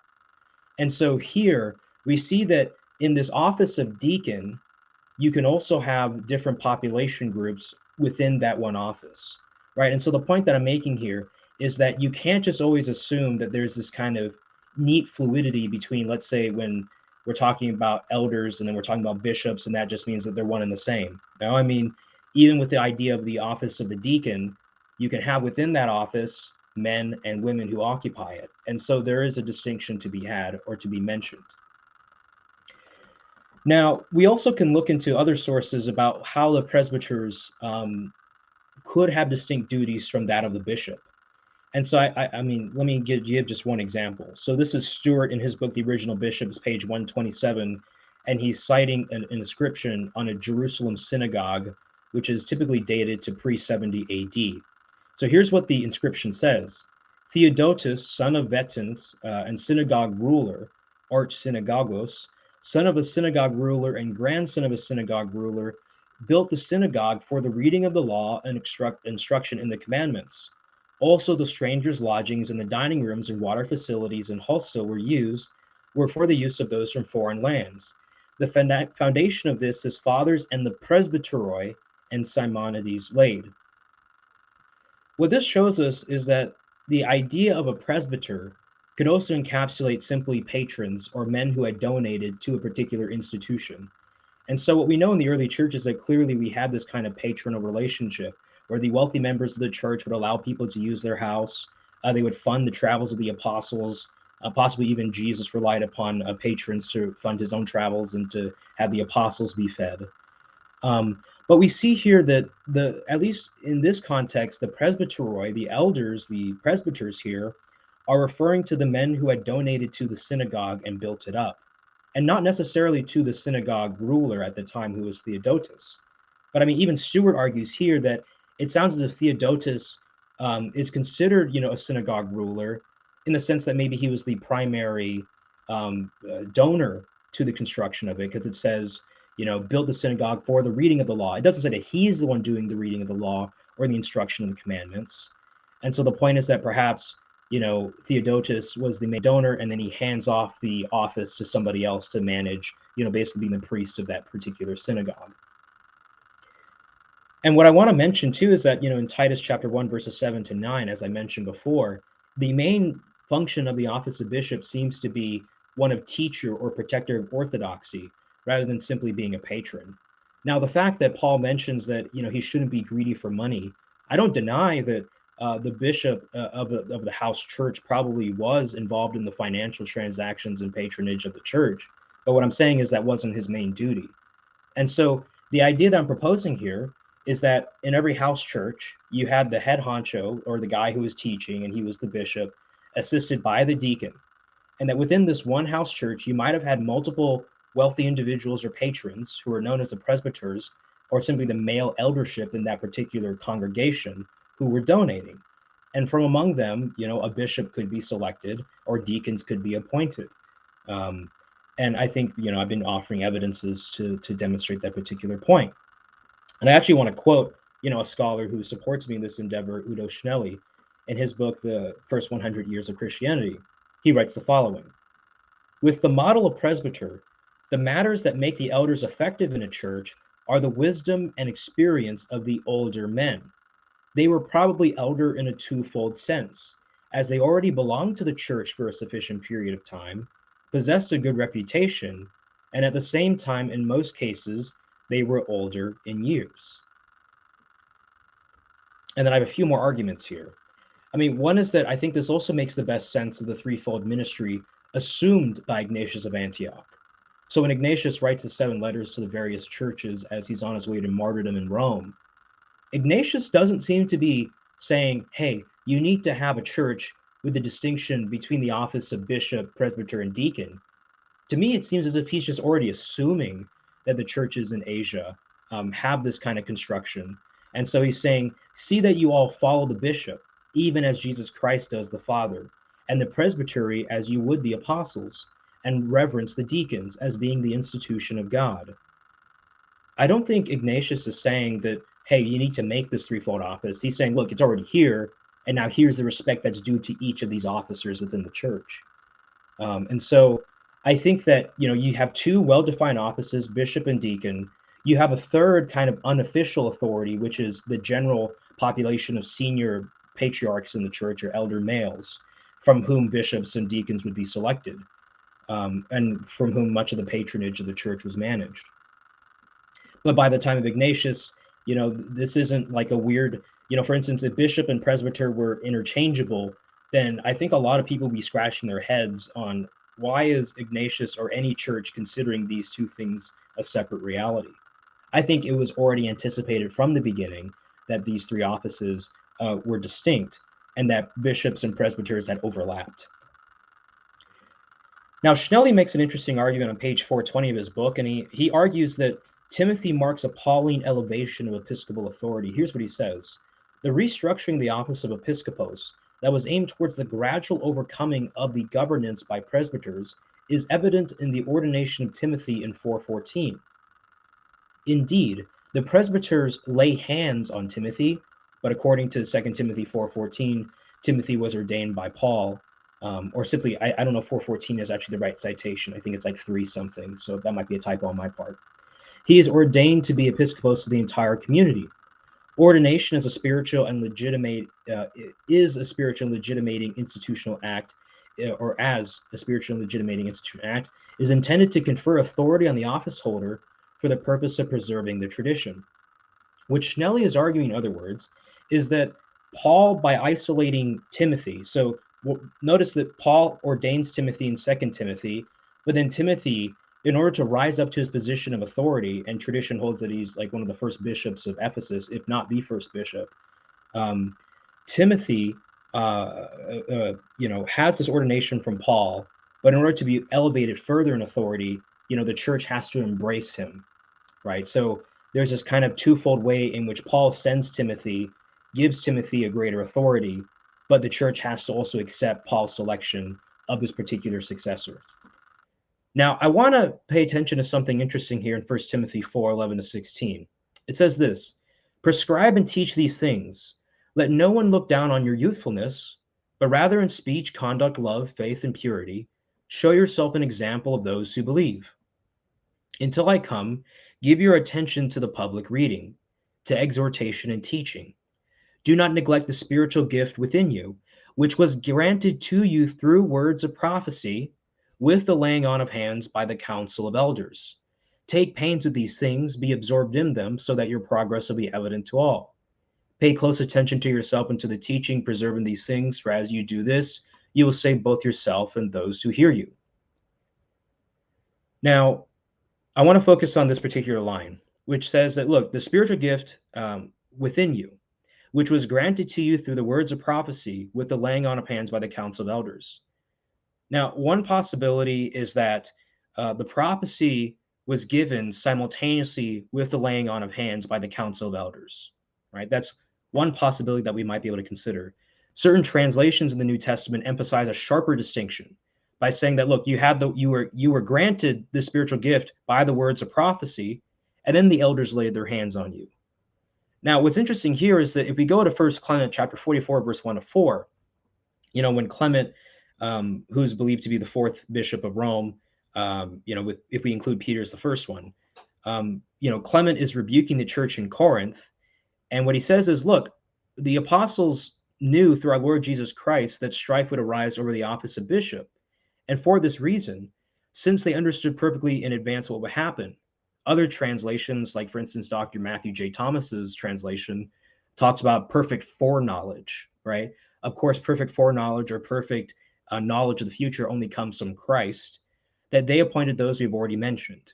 And so here we see that in this office of deacon, you can also have different population groups within that one office, right? And so the point that I'm making here is that you can't just always assume that there's this kind of neat fluidity between, let's say, when we're talking about elders and then we're talking about bishops, and that just means that they're one and the same. Now, I mean, even with the idea of the office of the deacon, you can have within that office men and women who occupy it. And so there is a distinction to be had or to be mentioned. Now, we also can look into other sources about how the presbyters could have distinct duties from that of the bishop. And so, I mean, let me give just one example. So this is Stewart in his book, The Original Bishops, page 127, and he's citing an inscription on a Jerusalem synagogue, which is typically dated to pre-70 AD. So here's what the inscription says. Theodotus, son of Vetens and synagogue ruler, arch-synagogos, son of a synagogue ruler and grandson of a synagogue ruler, built the synagogue for the reading of the law and instruction in the commandments. Also, the strangers' lodgings and the dining rooms and water facilities in Hostel were for the use of those from foreign lands. The foundation of this his fathers and the presbyteroi and Simonides laid. What this shows us is that the idea of a presbyter could also encapsulate simply patrons or men who had donated to a particular institution. And so what we know in the early church is that clearly we had this kind of patronal relationship where the wealthy members of the church would allow people to use their house. They would fund the travels of the apostles. Possibly even Jesus relied upon patrons to fund his own travels and to have the apostles be fed. But we see here that at least in this context, the presbyteroi, the elders, the presbyters here, are referring to the men who had donated to the synagogue and built it up, and not necessarily to the synagogue ruler at the time, who was Theodotus. But I mean, even Stewart argues here that it sounds as if Theodotus is considered, a synagogue ruler in the sense that maybe he was the primary donor to the construction of it, because it says, build the synagogue for the reading of the law. It doesn't say that he's the one doing the reading of the law or the instruction of the commandments. And so the point is that perhaps, Theodotus was the main donor, and then he hands off the office to somebody else to manage, basically being the priest of that particular synagogue. And what I want to mention too is that, in Titus chapter 1, verses 7-9, as I mentioned before, the main function of the office of bishop seems to be one of teacher or protector of orthodoxy, rather than simply being a patron. Now, the fact that Paul mentions that, he shouldn't be greedy for money, I don't deny that the bishop of the house church probably was involved in the financial transactions and patronage of the church. But what I'm saying is that wasn't his main duty. And so the idea that I'm proposing here is that in every house church, you had the head honcho, or the guy who was teaching, and he was the bishop, assisted by the deacon. And that within this one house church, you might have had multiple wealthy individuals or patrons who are known as the presbyters, or simply the male eldership in that particular congregation, who were donating. And from among them, a bishop could be selected, or deacons could be appointed. And I think, I've been offering evidences to demonstrate that particular point. And I actually want to quote, a scholar who supports me in this endeavor, Udo Schnelli, in his book, The First 100 Years of Christianity. He writes the following: with the model of presbyter, the matters that make the elders effective in a church are the wisdom and experience of the older men. They were probably elder in a twofold sense, as they already belonged to the church for a sufficient period of time, possessed a good reputation, and at the same time, in most cases, they were older in years. And then I have a few more arguments here. One is that I think this also makes the best sense of the threefold ministry assumed by Ignatius of Antioch. So when Ignatius writes his 7 letters to the various churches as he's on his way to martyrdom in Rome, Ignatius doesn't seem to be saying, hey, you need to have a church with the distinction between the office of bishop, presbyter, and deacon. To me, it seems as if he's just already assuming that the churches in Asia have this kind of construction. And so he's saying, see that you all follow the bishop, even as Jesus Christ does the Father, and the presbytery as you would the apostles, and reverence the deacons as being the institution of God. I don't think Ignatius is saying that, hey, you need to make this threefold office. He's saying, look, it's already here, and now here's the respect that's due to each of these officers within the church. And so I think that, you have 2 well-defined offices, bishop and deacon. You have a third kind of unofficial authority, which is the general population of senior patriarchs in the church, or elder males, from whom bishops and deacons would be selected, and from whom much of the patronage of the church was managed. But by the time of Ignatius, this isn't like a weird, for instance, if bishop and presbyter were interchangeable, then I think a lot of people would be scratching their heads on, why is Ignatius or any church considering these 2 things a separate reality? I think it was already anticipated from the beginning that these 3 offices were distinct, and that bishops and presbyters had overlapped. Now, Schnelli makes an interesting argument on page 420 of his book, and he argues that Timothy marks a Pauline elevation of episcopal authority. Here's what he says: the restructuring of the office of episcopos that was aimed towards the gradual overcoming of the governance by presbyters is evident in the ordination of Timothy in 4:14. Indeed, the presbyters lay hands on Timothy, but according to 2 Timothy 4:14, Timothy was ordained by Paul, or simply, I don't know if 4:14 is actually the right citation. I think it's like 3 something, so that might be a typo on my part. He is ordained to be episcopos to the entire community. Ordination is a spiritual and legitimating institutional act, or as a spiritual and legitimating institutional act, is intended to confer authority on the office holder for the purpose of preserving the tradition. What Schnelli is arguing, in other words, is that Paul, by isolating Timothy, so notice that Paul ordains Timothy in 2 Timothy, but then Timothy, in order to rise up to his position of authority, and tradition holds that he's like one of the first bishops of Ephesus, if not the first bishop, Timothy, has this ordination from Paul, but in order to be elevated further in authority, the church has to embrace him, right? So there's this kind of twofold way in which Paul sends Timothy, gives Timothy a greater authority, but the church has to also accept Paul's selection of this particular successor. Now, I want to pay attention to something interesting here in 1 Timothy 4:11-16. It says this, "Prescribe and teach these things. Let no one look down on your youthfulness, but rather in speech, conduct, love, faith, and purity, show yourself an example of those who believe. Until I come, give your attention to the public reading, to exhortation and teaching. Do not neglect the spiritual gift within you, which was granted to you through words of prophecy, with the laying on of hands by the council of elders. Take pains with these things, be absorbed in them, so that your progress will be evident to all. Pay close attention to yourself and to the teaching, preserving these things, for as you do this, you will save both yourself and those who hear you." Now, I want to focus on this particular line, which says that, look, the spiritual gift within you, which was granted to you through the words of prophecy, with the laying on of hands by the council of elders. Now, one possibility is that the prophecy was given simultaneously with the laying on of hands by the council of elders, right? That's one possibility that we might be able to consider. Certain translations in the New Testament emphasize a sharper distinction by saying that, look, you were granted the spiritual gift by the words of prophecy, and then the elders laid their hands on you. Now, what's interesting here is that if we go to 1 Clement chapter 44, verse 1-4, when Clement, who's believed to be the fourth bishop of Rome, if we include Peter as the first one, Clement is rebuking the church in Corinth. And what he says is, look, the apostles knew through our Lord Jesus Christ that strife would arise over the office of bishop. And for this reason, since they understood perfectly in advance what would happen, other translations, like for instance, Dr. Matthew J. Thomas's translation, talks about perfect foreknowledge, right? Of course, perfect foreknowledge or perfect knowledge of the future only comes from Christ, that they appointed those we've already mentioned.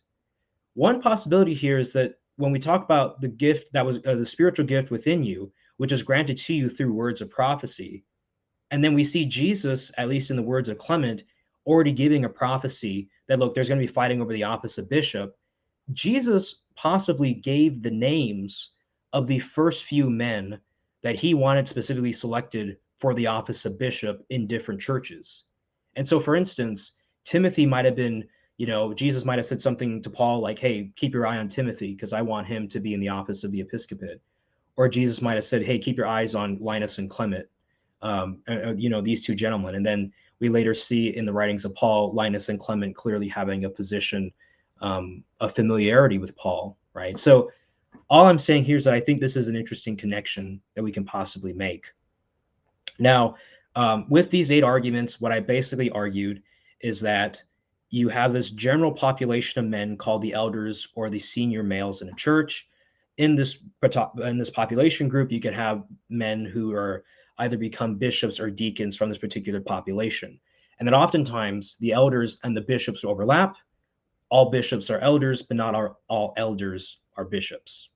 One possibility here is that when we talk about the gift that was the spiritual gift within you, which is granted to you through words of prophecy, and then we see Jesus, at least in the words of Clement, already giving a prophecy that, look, there's going to be fighting over the office of bishop. Jesus possibly gave the names of the first few men that he wanted specifically selected for the office of bishop in different churches. And so, for instance, Timothy might have been, Jesus might have said something to Paul like, hey, keep your eye on Timothy because I want him to be in the office of the episcopate. Or Jesus might have said, hey, keep your eyes on Linus and Clement, these two gentlemen. And then we later see in the writings of Paul, Linus and Clement clearly having a position of familiarity with Paul, right? So all I'm saying here is that I think this is an interesting connection that we can possibly make. Now, with these 8 arguments, what I basically argued is that you have this general population of men called the elders or the senior males in a church. In this population group, you can have men who are either become bishops or deacons from this particular population. And then oftentimes the elders and the bishops overlap. All bishops are elders, but not all elders are bishops.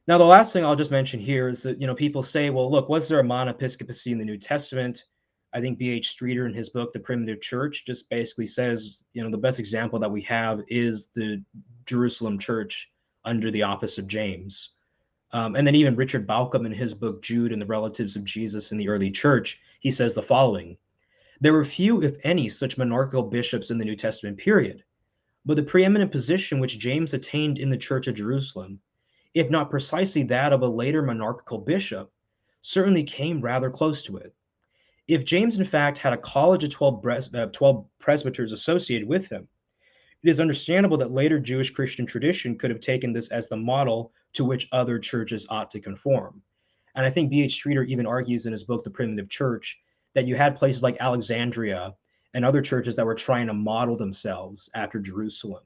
Now, the last thing I'll just mention here is that, people say, well, look, was there a monepiscopacy in the New Testament? I think B.H. Streeter in his book, The Primitive Church, just basically says, the best example that we have is the Jerusalem church under the office of James. And then even Richard Balcom in his book, Jude and the Relatives of Jesus in the Early Church, he says the following: there were few, if any, such monarchical bishops in the New Testament period, but the preeminent position which James attained in the Church of Jerusalem, if not precisely that of a later monarchical bishop, certainly came rather close to it. If James, in fact, had a college of 12 presbyters associated with him, it is understandable that later Jewish Christian tradition could have taken this as the model to which other churches ought to conform. And I think B.H. Streeter even argues in his book, The Primitive Church, that you had places like Alexandria and other churches that were trying to model themselves after Jerusalem.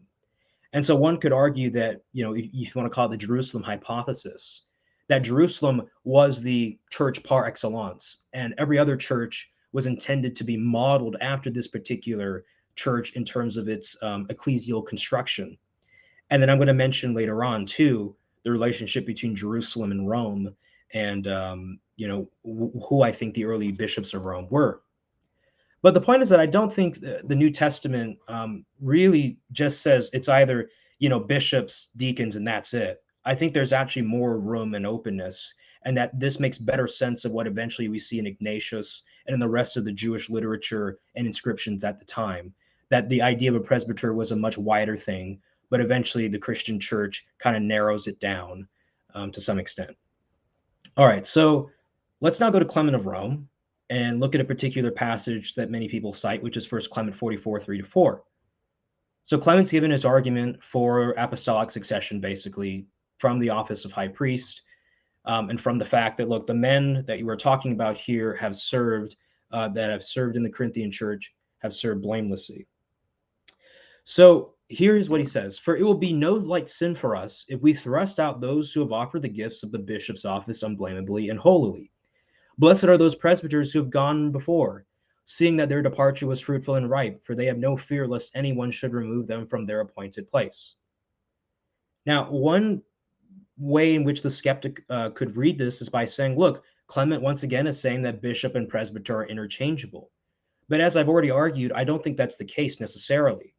And so one could argue that, if you want to call it the Jerusalem hypothesis, that Jerusalem was the church par excellence, and every other church was intended to be modeled after this particular church in terms of its ecclesial construction. And then I'm going to mention later on, too, the relationship between Jerusalem and Rome and, who I think the early bishops of Rome were. But the point is that I don't think the New Testament really just says it's either, bishops, deacons, and that's it. I think there's actually more room and openness. and that this makes better sense of what eventually we see in Ignatius and in the rest of the Jewish literature and inscriptions at the time, that the idea of a presbyter was a much wider thing, but eventually the Christian church kind of narrows it down to some extent. All right, so let's now go to Clement of Rome and look at a particular passage that many people cite, which is 1 Clement 44, 3-4. So Clement's given his argument for apostolic succession, basically, from the office of high priest, and from the fact that, look, the men that you were talking about here have served, that have served in the Corinthian church, have served blamelessly. So here's what he says: "For it will be no light sin for us if we thrust out those who have offered the gifts of the bishop's office unblameably and holily. Blessed are those presbyters who have gone before, seeing that their departure was fruitful and ripe, for they have no fear lest anyone should remove them from their appointed place." Now, one way in which the skeptic could read this is by saying, look, Clement once again is saying that bishop and presbyter are interchangeable. But as I've already argued, I don't think that's the case necessarily.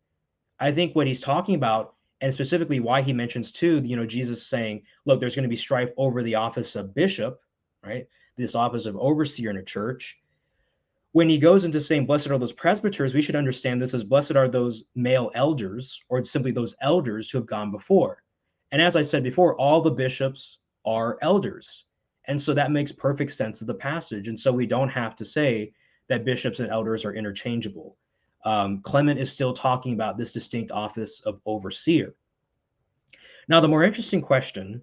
I think what he's talking about, and specifically why he mentions too, Jesus saying, look, there's going to be strife over the office of bishop, right? This office of overseer in a church. When he goes into saying, blessed are those presbyters, we should understand this as blessed are those male elders, or simply those elders who have gone before. And as I said before, all the bishops are elders. And so that makes perfect sense of the passage. And so we don't have to say that bishops and elders are interchangeable. Clement is still talking about this distinct office of overseer. Now, the more interesting question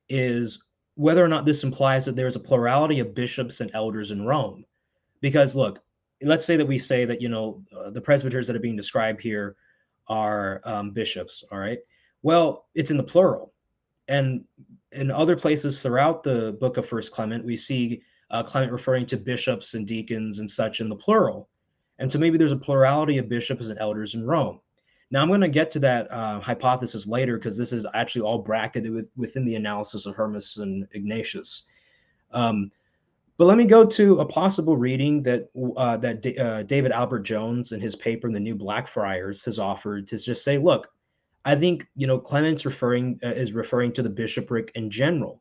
is whether or not this implies that there's a plurality of bishops and elders in Rome. Because look, let's say that we say that, the presbyters that are being described here are bishops, all right? Well, it's in the plural. And in other places throughout the book of First Clement, we see Clement referring to bishops and deacons and such in the plural. And so maybe there's a plurality of bishops and elders in Rome. Now, I'm going to get to that hypothesis later, because this is actually all bracketed within the analysis of Hermas and Ignatius. But let me go to a possible reading that David Albert Jones in his paper in the New Blackfriars has offered to just say, look, I think, Clement's is referring to the bishopric in general.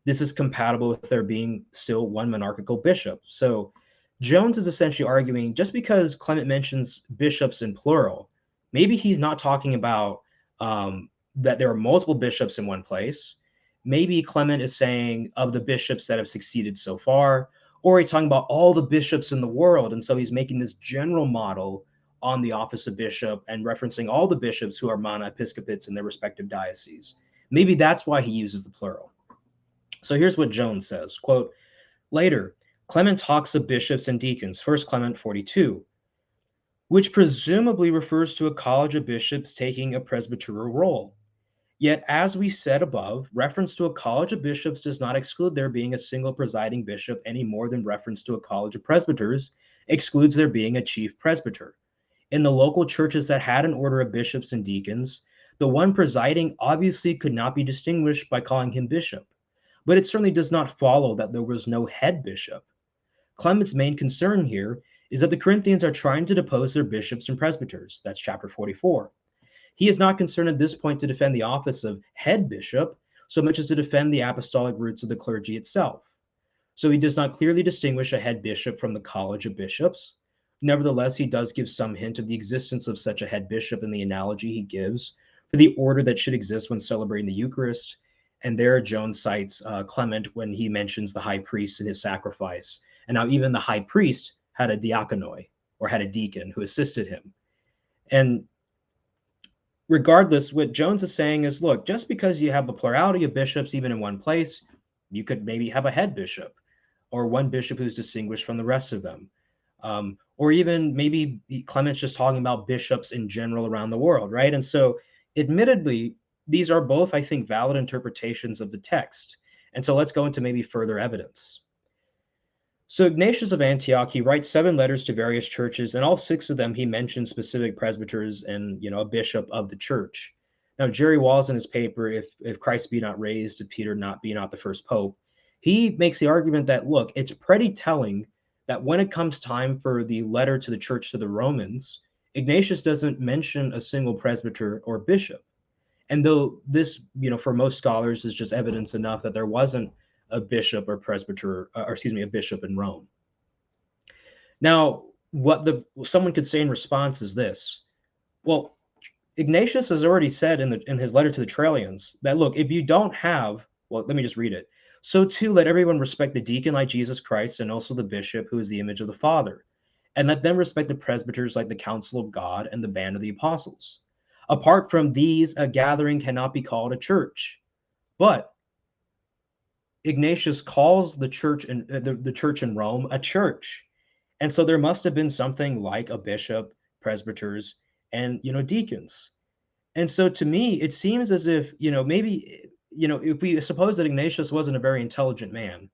This is compatible with there being still one monarchical bishop. So Jones is essentially arguing just because Clement mentions bishops in plural, maybe he's not talking about that there are multiple bishops in one place. Maybe Clement is saying of the bishops that have succeeded so far, or he's talking about all the bishops in the world. And so he's making this general model on the office of bishop and referencing all the bishops who are monoepiscopates in their respective dioceses. Maybe that's why he uses the plural. So here's what Jones says, quote, "Later, Clement talks of bishops and deacons, 1 Clement 42, which presumably refers to a college of bishops taking a presbyteral role. Yet, as we said above, reference to a college of bishops does not exclude there being a single presiding bishop any more than reference to a college of presbyters excludes there being a chief presbyter. In the local churches that had an order of bishops and deacons, the one presiding obviously could not be distinguished by calling him bishop, but it certainly does not follow that there was no head bishop. Clement's main concern here is that the Corinthians are trying to depose their bishops and presbyters. That's chapter 44. He is not concerned at this point to defend the office of head bishop so much as to defend the apostolic roots of the clergy itself. So he does not clearly distinguish a head bishop from the college of bishops. Nevertheless, he does give some hint of the existence of such a head bishop in the analogy he gives for the order that should exist when celebrating the Eucharist. And there Jones cites Clement when he mentions the high priest and his sacrifice. And now even the high priest had a diakonoi, or had a deacon who assisted him. And regardless, what Jones is saying is, look, just because you have a plurality of bishops even in one place, you could maybe have a head bishop, or one bishop who's distinguished from the rest of them. Or even maybe Clement's just talking about bishops in general around the world, right? And so admittedly, these are both, I think, valid interpretations of the text. And so let's go into maybe further evidence. So Ignatius of Antioch, he writes 7 letters to various churches, and all 6 of them he mentions specific presbyters and, a bishop of the church. Now, Jerry Walls in his paper, if Christ be not raised, if Peter be not the first pope, he makes the argument that, look, it's pretty telling that when it comes time for the letter to the church to the Romans, Ignatius doesn't mention a single presbyter or bishop. And though this, for most scholars is just evidence enough that there wasn't a bishop or presbyter, or excuse me, a bishop in Rome. Now, what someone could say in response is this: well, Ignatius has already said in his letter to the Trallians that, look, if you don't have, well, let me just read it. So too, let everyone respect the deacon like Jesus Christ, and also the bishop, who is the image of the Father. And let them respect the presbyters like the council of God and the band of the apostles. Apart from these, a gathering cannot be called a church. But Ignatius calls the church in the church in Rome a church. And so there must have been something like a bishop, presbyters, and deacons. And so to me, it seems as if, maybe, if we suppose that Ignatius wasn't a very intelligent man,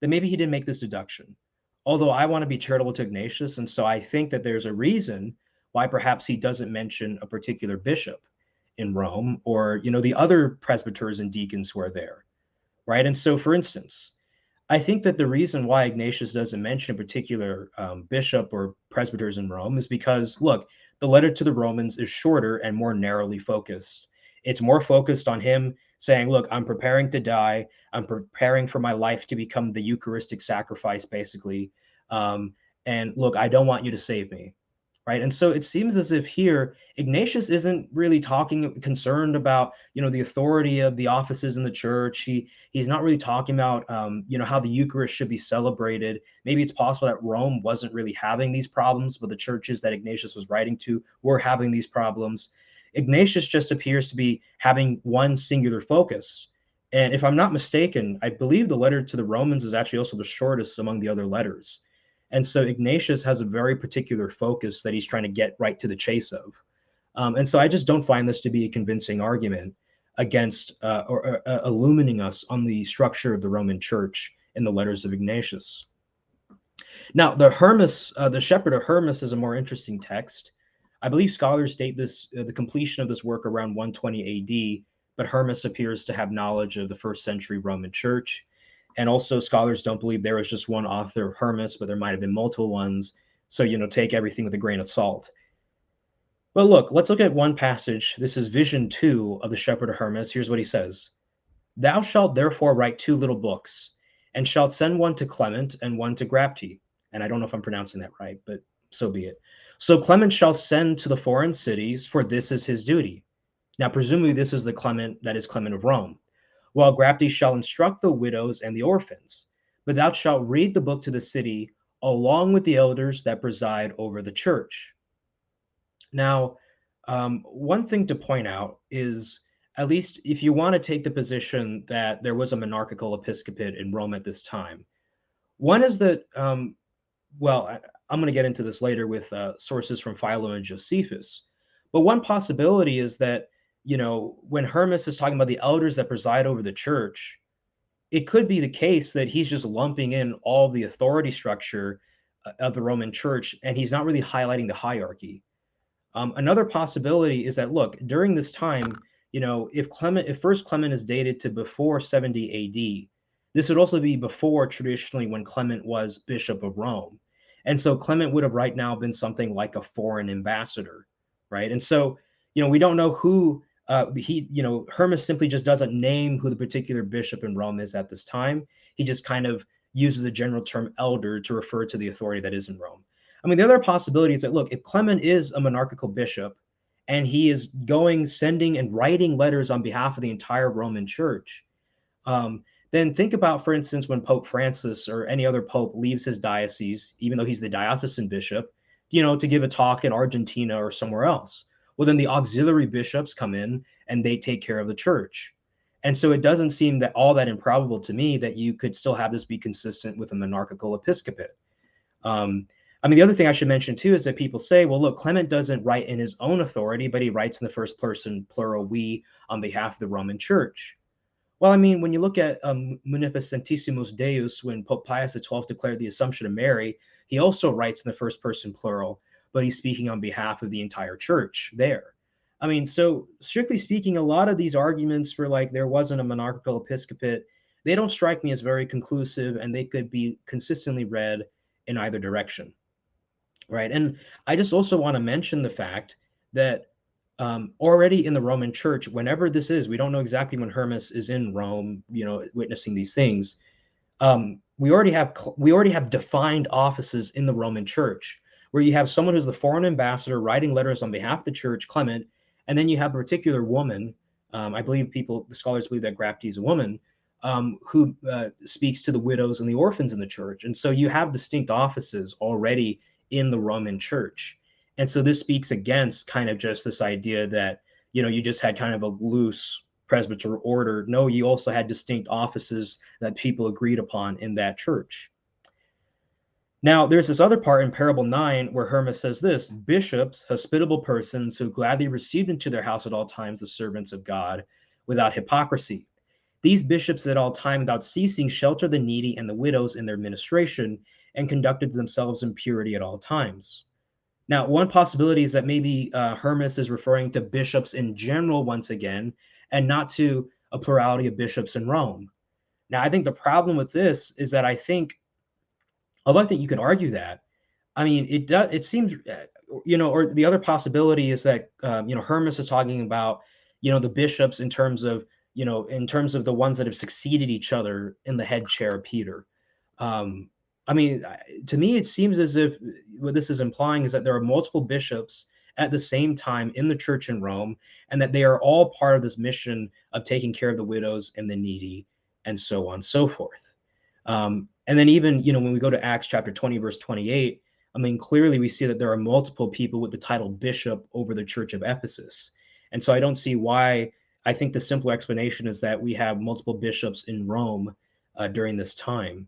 then maybe he didn't make this deduction. Although I want to be charitable to Ignatius, and so I think that there's a reason why perhaps he doesn't mention a particular bishop in Rome, or, the other presbyters and deacons who are there, right? And so, for instance, I think that the reason why Ignatius doesn't mention a particular bishop or presbyters in Rome is because, look, the letter to the Romans is shorter and more narrowly focused. It's more focused on him saying, look, I'm preparing to die. I'm preparing for my life to become the Eucharistic sacrifice, basically. And look, I don't want you to save me. Right. And so it seems as if here Ignatius isn't really concerned about, the authority of the offices in the church. He's not really talking about, how the Eucharist should be celebrated. Maybe it's possible that Rome wasn't really having these problems, but the churches that Ignatius was writing to were having these problems. Ignatius just appears to be having one singular focus. And if I'm not mistaken, I believe the letter to the Romans is actually also the shortest among the other letters. And so Ignatius has a very particular focus that he's trying to get right to the chase of. And so I just don't find this to be a convincing argument against or illuminating us on the structure of the Roman Church in the letters of Ignatius. Now, the Shepherd of Hermas is a more interesting text. I believe scholars date the completion of this work around 120 AD, but Hermas appears to have knowledge of the first century Roman Church. And also scholars don't believe there was just one author of Hermas, but there might have been multiple ones. So, take everything with a grain of salt. But look, let's look at one passage. This is Vision 2 of the Shepherd of Hermas. Here's what he says. Thou shalt therefore write 2 little books, and shalt send one to Clement and one to Grapte. And I don't know if I'm pronouncing that right, but so be it. So Clement shall send to the foreign cities, for this is his duty. Now, presumably this is the Clement that is Clement of Rome. While Grapte shall instruct the widows and the orphans, but thou shalt read the book to the city along with the elders that preside over the church. Now, one thing to point out is, at least if you want to take the position that there was a monarchical episcopate in Rome at this time, one is that, I'm going to get into this later with sources from Philo and Josephus, but one possibility is that, when Hermas is talking about the elders that preside over the church, it could be the case that he's just lumping in all the authority structure of the Roman Church, and he's not really highlighting the hierarchy. Another possibility is that, look, during this time, if First Clement is dated to before 70 AD, this would also be before traditionally when Clement was Bishop of Rome. And so Clement would have right now been something like a foreign ambassador, right? And so, we don't know who Hermas simply just doesn't name who the particular bishop in Rome is at this time. He just kind of uses the general term elder to refer to the authority that is in Rome. I mean, the other possibility is that, look, if Clement is a monarchical bishop and he is sending and writing letters on behalf of the entire Roman Church, then think about, for instance, when Pope Francis or any other pope leaves his diocese, even though he's the diocesan bishop, to give a talk in Argentina or somewhere else. Well, then the auxiliary bishops come in and they take care of the church. And so it doesn't seem that all that improbable to me that you could still have this be consistent with a monarchical episcopate. The other thing I should mention too is that people say, well, look, Clement doesn't write in his own authority, but he writes in the first person plural we on behalf of the Roman Church. Well, when you look at Monepiscopacy Deus, when Pope Pius XII declared the Assumption of Mary, he also writes in the first person plural, but he's speaking on behalf of the entire church there. So strictly speaking, a lot of these arguments for there wasn't a monarchical episcopate, they don't strike me as very conclusive, and they could be consistently read in either direction, right? And I just also want to mention the fact that already in the Roman Church, whenever this is, we don't know exactly when Hermas is in Rome, witnessing these things, we already have defined offices in the Roman Church, where you have someone who's the foreign ambassador writing letters on behalf of the church, Clement, and then you have a particular woman. I believe the scholars believe that Grapte is a woman, who speaks to the widows and the orphans in the church. And so you have distinct offices already in the Roman Church. And so this speaks against kind of just this idea that, you just had kind of a loose presbyter order. No, you also had distinct offices that people agreed upon in that church. Now, there's this other part in Parable 9 where Hermas says this: bishops, hospitable persons who gladly received into their house at all times the servants of God without hypocrisy. These bishops at all time without ceasing shelter the needy and the widows in their ministration and conducted themselves in purity at all times. Now, one possibility is that maybe Hermas is referring to bishops in general once again, and not to a plurality of bishops in Rome. Now, I think the problem with this is that although I think you could argue that, I mean, it seems, or the other possibility is that, Hermas is talking about, the bishops in terms of the ones that have succeeded each other in the head chair of Peter. I mean, to me, it seems as if what this is implying is that there are multiple bishops at the same time in the church in Rome, and that they are all part of this mission of taking care of the widows and the needy, and so on and so forth. And then even, when we go to Acts chapter 20, verse 28, I mean, clearly we see that there are multiple people with the title bishop over the church of Ephesus. And so I don't see why. I think the simple explanation is that we have multiple bishops in Rome during this time.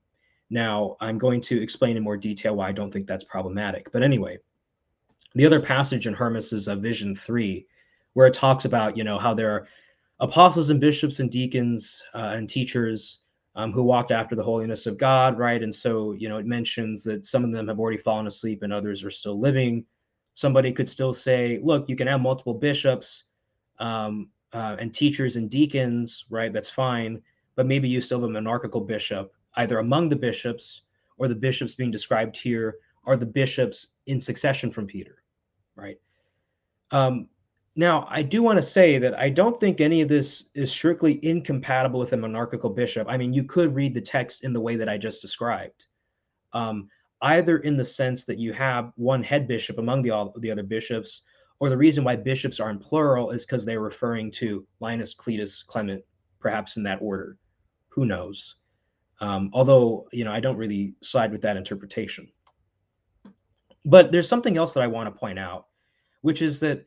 Now, I'm going to explain in more detail why I don't think that's problematic. But anyway, the other passage in Hermas's Vision 3, where it talks about, how there are apostles and bishops and deacons and teachers who walked after the holiness of God, right? And so, it mentions that some of them have already fallen asleep and others are still living. Somebody could still say, look, you can have multiple bishops and teachers and deacons, right? That's fine. But maybe you still have a monarchical bishop, either among the bishops, or the bishops being described here are the bishops in succession from Peter, right? Now, I do want to say that I don't think any of this is strictly incompatible with a monarchical bishop. I mean, you could read the text in the way that I just described, either in the sense that you have one head bishop among the other bishops, or the reason why bishops are in plural is because they're referring to Linus, Cletus, Clement, perhaps in that order. Who knows? Although, I don't really side with that interpretation. But there's something else that I want to point out, which is that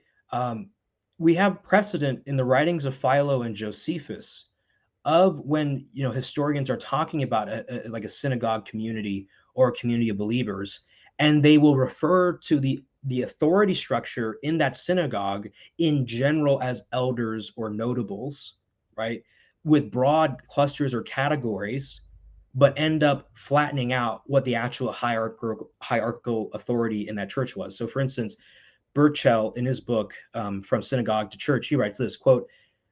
we have precedent in the writings of Philo and Josephus of when, historians are talking about like a synagogue community or a community of believers, and they will refer to the authority structure in that synagogue in general as elders or notables, right? With broad clusters or categories, but end up flattening out what the actual hierarchical authority in that church was. So for instance, Burchell, in his book, From Synagogue to Church, he writes this, quote,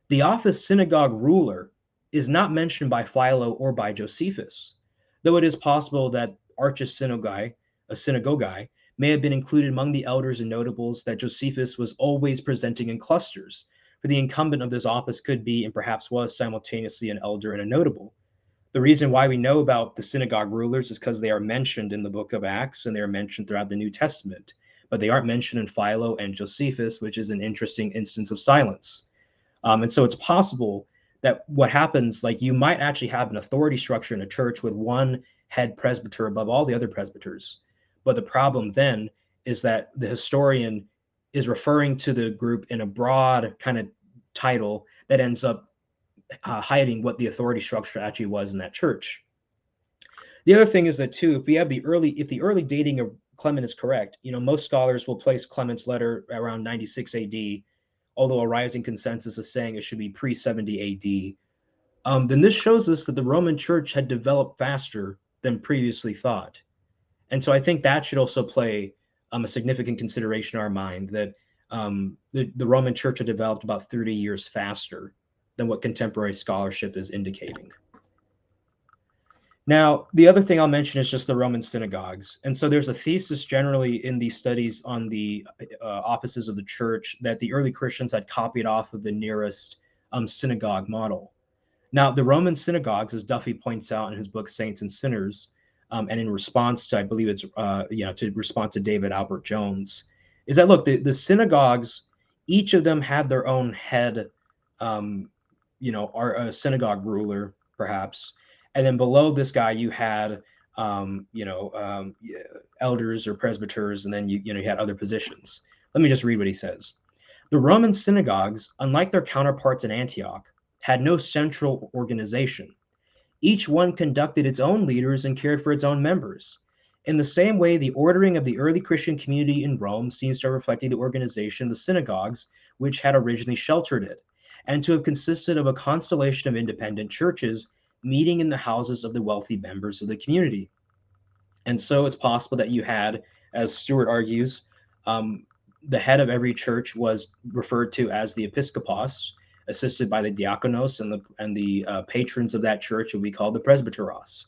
"The office synagogue ruler is not mentioned by Philo or by Josephus, though it is possible that Archis synagogae, may have been included among the elders and notables that Josephus was always presenting in clusters, for the incumbent of this office could be, and perhaps was, simultaneously an elder and a notable. The reason why we know about the synagogue rulers is because they are mentioned in the book of Acts, and they are mentioned throughout the New Testament, but they aren't mentioned in Philo and Josephus, which is an interesting instance of silence. And so it's possible that what happens, like you might actually have an authority structure in a church with one head presbyter above all the other presbyters. But the problem then is that the historian is referring to the group in a broad kind of title that ends up hiding what the authority structure actually was in that church. The other thing is that too, if the early dating of Clement is correct, most scholars will place Clement's letter around 96 AD, although a rising consensus is saying it should be pre-70 AD. Then this shows us that the Roman Church had developed faster than previously thought. And so I think that should also play a significant consideration in our mind, that the Roman Church had developed about 30 years faster than what contemporary scholarship is indicating. Now, the other thing I'll mention is just the Roman synagogues. And so there's a thesis generally in these studies on the offices of the church that the early Christians had copied off of the nearest synagogue model. Now, the Roman synagogues, as Duffy points out in his book Saints and Sinners, and in response to, I believe it's, to respond to David Albert Jones, is that, look, the synagogues, each of them had their own head, or a synagogue ruler, perhaps. And then below this guy, you had, elders or presbyters, and then you had other positions. Let me just read what he says. The Roman synagogues, unlike their counterparts in Antioch, had no central organization. Each one conducted its own leaders and cared for its own members. In the same way, the ordering of the early Christian community in Rome seems to have reflected the organization of the synagogues, which had originally sheltered it, and to have consisted of a constellation of independent churches meeting in the houses of the wealthy members of the community. And so it's possible that you had, as Stewart argues, the head of every church was referred to as the episkopos, assisted by the diakonos, and the patrons of that church would be called the presbyteros.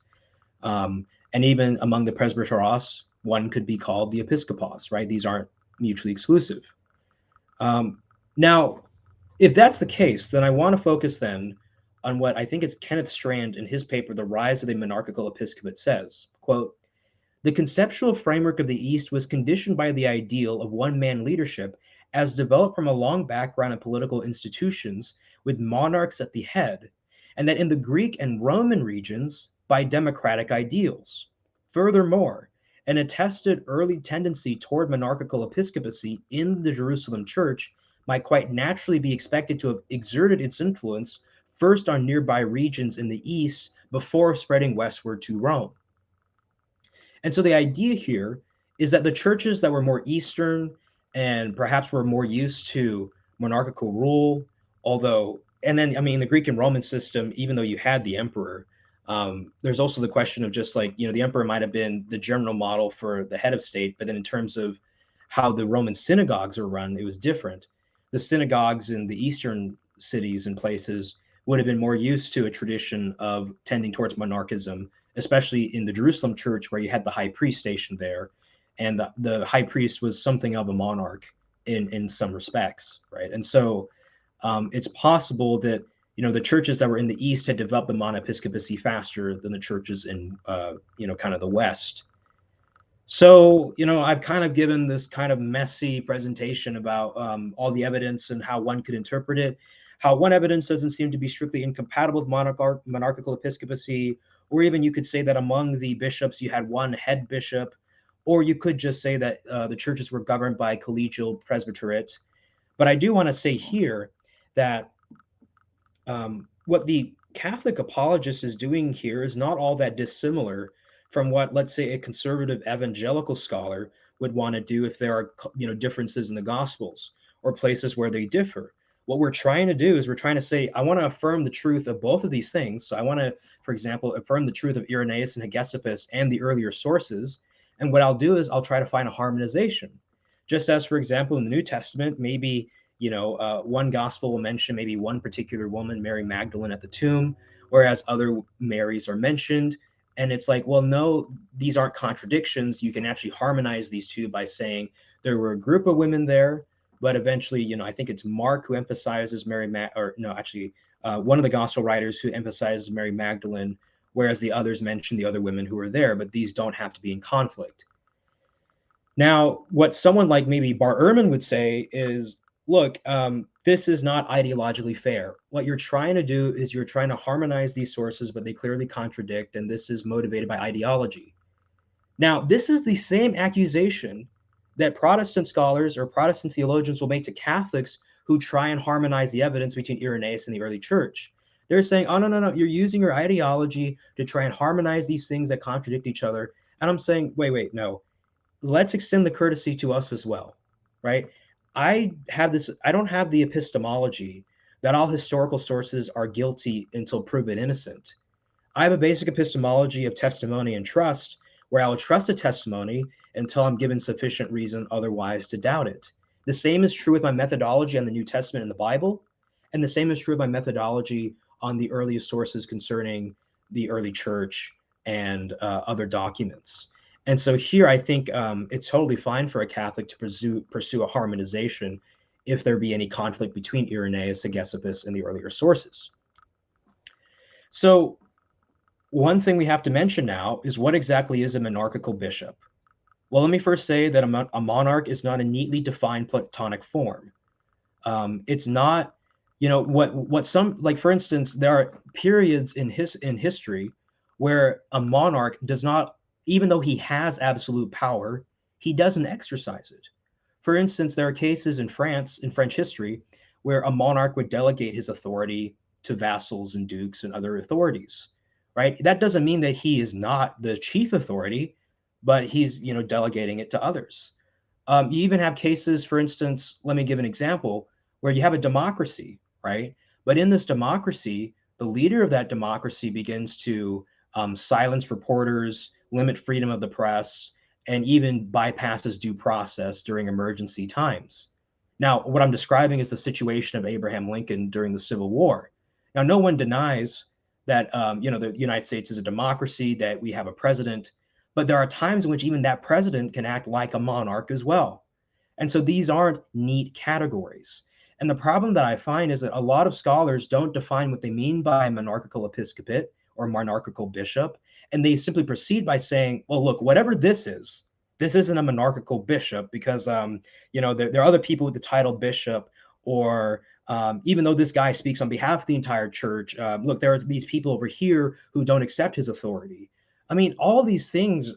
And even among the presbyteros, one could be called the episkopos, right? These aren't mutually exclusive. Now, if that's the case, then I want to focus then on what I think it's Kenneth Strand in his paper, The Rise of the Monarchical Episcopate, says, quote, "The conceptual framework of the East was conditioned by the ideal of one-man leadership as developed from a long background in political institutions with monarchs at the head, and that in the Greek and Roman regions by democratic ideals. Furthermore, an attested early tendency toward monarchical episcopacy in the Jerusalem church might quite naturally be expected to have exerted its influence first on nearby regions in the East before spreading westward to Rome." And so the idea here is that the churches that were more Eastern and perhaps were more used to monarchical rule, the Greek and Roman system, even though you had the emperor, there's also the question of just like, the emperor might have been the general model for the head of state, but then in terms of how the Roman synagogues are run, it was different. The synagogues in the Eastern cities and places would have been more used to a tradition of tending towards monarchism, especially in the Jerusalem church where you had the high priest stationed there. And the high priest was something of a monarch in some respects, right? And so it's possible that, the churches that were in the East had developed the Monepiscopacy faster than the churches in, kind of the West. So, I've kind of given this kind of messy presentation about all the evidence and how one could interpret it, how one evidence doesn't seem to be strictly incompatible with monarchical episcopacy, or even you could say that among the bishops, you had one head bishop, or you could just say that the churches were governed by collegial presbyterate. But I do want to say here that what the Catholic apologist is doing here is not all that dissimilar from what, let's say, a conservative evangelical scholar would want to do if there are, differences in the Gospels or places where they differ. What we're trying to do is we're trying to say, I want to affirm the truth of both of these things. So I want to, for example, affirm the truth of Irenaeus and Hegessipus and the earlier sources. And what I'll do is I'll try to find a harmonization. Just as, for example, in the New Testament, maybe, one gospel will mention maybe one particular woman, Mary Magdalene, at the tomb, whereas other Marys are mentioned. And it's like, well, no, these aren't contradictions. You can actually harmonize these two by saying there were a group of women there, but eventually, I think it's Mark who emphasizes one of the gospel writers who emphasizes Mary Magdalene, whereas the others mention the other women who were there, but these don't have to be in conflict. Now, what someone like maybe Bar Ehrman would say is, look, this is not ideologically fair. What you're trying to do is you're trying to harmonize these sources, but they clearly contradict, and this is motivated by ideology. Now, this is the same accusation that Protestant scholars or Protestant theologians will make to Catholics who try and harmonize the evidence between Irenaeus and the early church. They're saying, oh, no, you're using your ideology to try and harmonize these things that contradict each other. And I'm saying, wait, no. Let's extend the courtesy to us as well, right? I don't have the epistemology that all historical sources are guilty until proven innocent. I have a basic epistemology of testimony and trust, where I will trust a testimony until I'm given sufficient reason otherwise to doubt it. The same is true with my methodology on the New Testament and the Bible, and the same is true of my methodology on the earliest sources concerning the early church and other documents. And so here, I think it's totally fine for a Catholic to pursue a harmonization if there be any conflict between Irenaeus, Hegessipus, and the earlier sources. So one thing we have to mention now is what exactly is a monarchical bishop? Well, let me first say that a monarch is not a neatly defined Platonic form. It's not, what some, like, for instance, there are periods in history where a monarch does not, even though he has absolute power, he doesn't exercise it. For instance, there are cases in France, in French history, where a monarch would delegate his authority to vassals and dukes and other authorities, right? That doesn't mean that he is not the chief authority, but he's, delegating it to others. You even have cases, for instance, let me give an example, where you have a democracy, right? But in this democracy, the leader of that democracy begins to silence reporters, limit freedom of the press, and even bypasses due process during emergency times. Now, what I'm describing is the situation of Abraham Lincoln during the Civil War. Now, no one denies that the United States is a democracy, that we have a president, but there are times in which even that president can act like a monarch as well. And so these aren't neat categories. And the problem that I find is that a lot of scholars don't define what they mean by monarchical episcopate or monarchical bishop. And they simply proceed by saying, well, look, whatever this isn't a monarchical bishop because, there are other people with the title bishop, or even though this guy speaks on behalf of the entire church, look, there's these people over here who don't accept his authority. I mean, all these things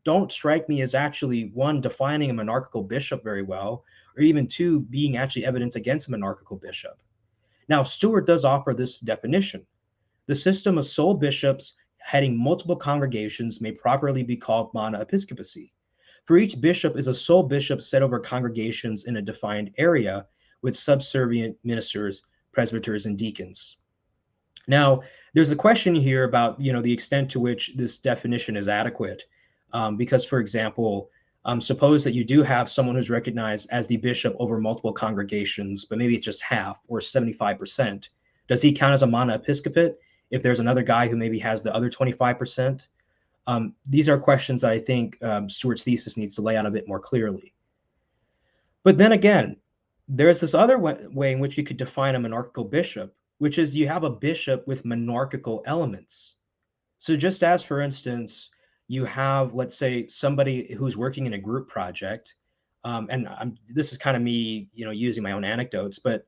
don't strike me as actually, one, defining a monarchical bishop very well, or even two, being actually evidence against a monarchical bishop. Now, Stewart does offer this definition. The system of sole bishops heading multiple congregations may properly be called monoepiscopacy. For each bishop is a sole bishop set over congregations in a defined area with subservient ministers, presbyters, and deacons. Now, there's a question here about, the extent to which this definition is adequate. Because, for example, suppose that you do have someone who's recognized as the bishop over multiple congregations, but maybe it's just half or 75%. Does he count as a monoepiscopate if there's another guy who maybe has the other 25%? These are questions that I think Stewart's thesis needs to lay out a bit more clearly. But then again, there's this other way in which you could define a monarchical bishop, which is you have a bishop with monarchical elements. So just as, for instance, you have, let's say, somebody who's working in a group project, and this is kind of me, using my own anecdotes, but,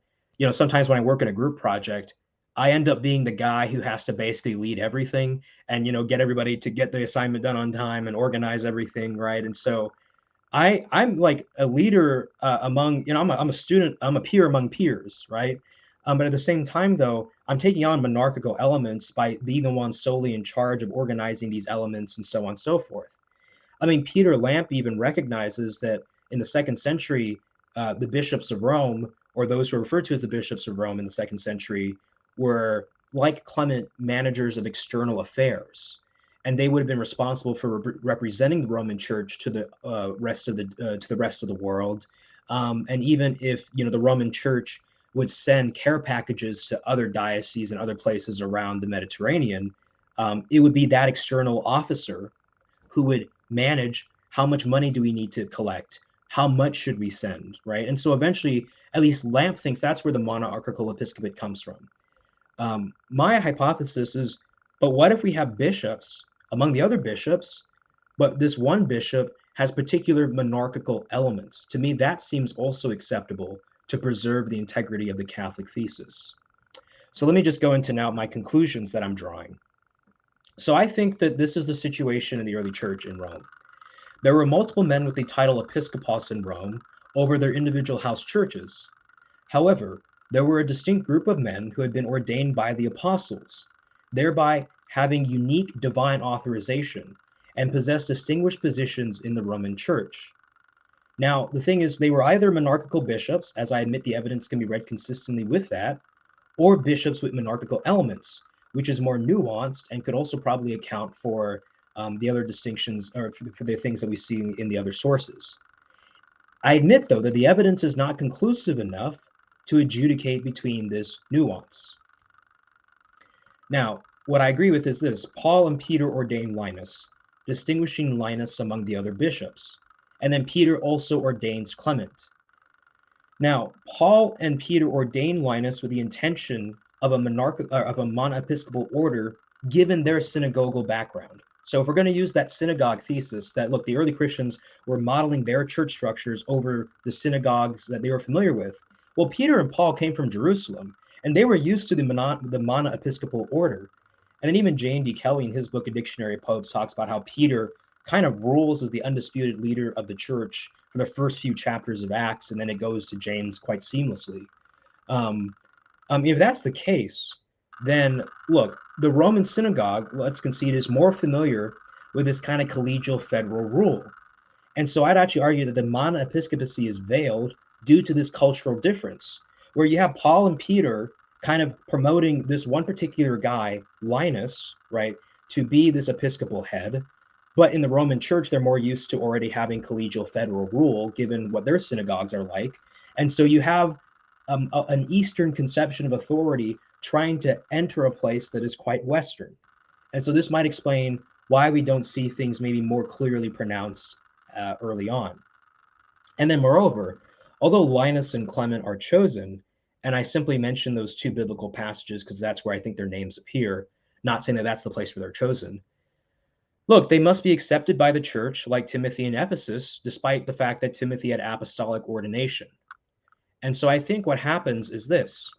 sometimes when I work in a group project, I end up being the guy who has to basically lead everything and, get everybody to get the assignment done on time and organize everything, right? And so I'm like a leader among, I'm a student, I'm a peer among peers, right? But at the same time, though, I'm taking on monarchical elements by being the one solely in charge of organizing these elements and so on and so forth. I mean, Peter Lamp even recognizes that in the 2nd century, the bishops of Rome, or those who are referred to as the bishops of Rome in the 2nd century, were, like Clement, managers of external affairs. And they would have been responsible for representing the Roman Church to the rest of the world. And even if, the Roman Church would send care packages to other dioceses and other places around the Mediterranean, it would be that external officer who would manage how much money do we need to collect, how much should we send, right? And so eventually, at least Lamp thinks that's where the monarchical episcopate comes from. My hypothesis is, but what if we have bishops among the other bishops, but this one bishop has particular monarchical elements? To me, that seems also acceptable to preserve the integrity of the Catholic thesis. So let me just go into now my conclusions that I'm drawing. So I think that this is the situation in the early church in Rome. There were multiple men with the title episkopos in Rome over their individual house churches. However, there were a distinct group of men who had been ordained by the apostles, thereby having unique divine authorization and possessed distinguished positions in the Roman Church. Now, the thing is, they were either monarchical bishops, as I admit the evidence can be read consistently with that, or bishops with monarchical elements, which is more nuanced and could also probably account for the other distinctions, or for the things that we see in the other sources. I admit, though, that the evidence is not conclusive enough to adjudicate between this nuance. Now, what I agree with is this: Paul and Peter ordained Linus, distinguishing Linus among the other bishops. And then Peter also ordains Clement. Now, Paul and Peter ordained Linus with the intention of a monepiscopal order given their synagogal background. So if we're going to use that synagogue thesis that, look, the early Christians were modeling their church structures over the synagogues that they were familiar with. Well, Peter and Paul came from Jerusalem, and they were used to the monoepiscopal order. And then even Jane D. Kelly in his book, A Dictionary of Popes, talks about how Peter kind of rules as the undisputed leader of the church for the first few chapters of Acts, and then it goes to James quite seamlessly. If that's the case, then look, the Roman synagogue, let's concede, is more familiar with this kind of collegial federal rule. And so I'd actually argue that the monoepiscopacy is veiled due to this cultural difference, where you have Paul and Peter kind of promoting this one particular guy, Linus, right, to be this episcopal head. But in the Roman church, they're more used to already having collegial federal rule, given what their synagogues are like. And so you have an Eastern conception of authority trying to enter a place that is quite Western. And so this might explain why we don't see things maybe more clearly pronounced early on. And then moreover, although Linus and Clement are chosen, and I simply mention those two biblical passages because that's where I think their names appear, not saying that that's the place where they're chosen. Look, they must be accepted by the church like Timothy in Ephesus, despite the fact that Timothy had apostolic ordination. And so I think what happens is this.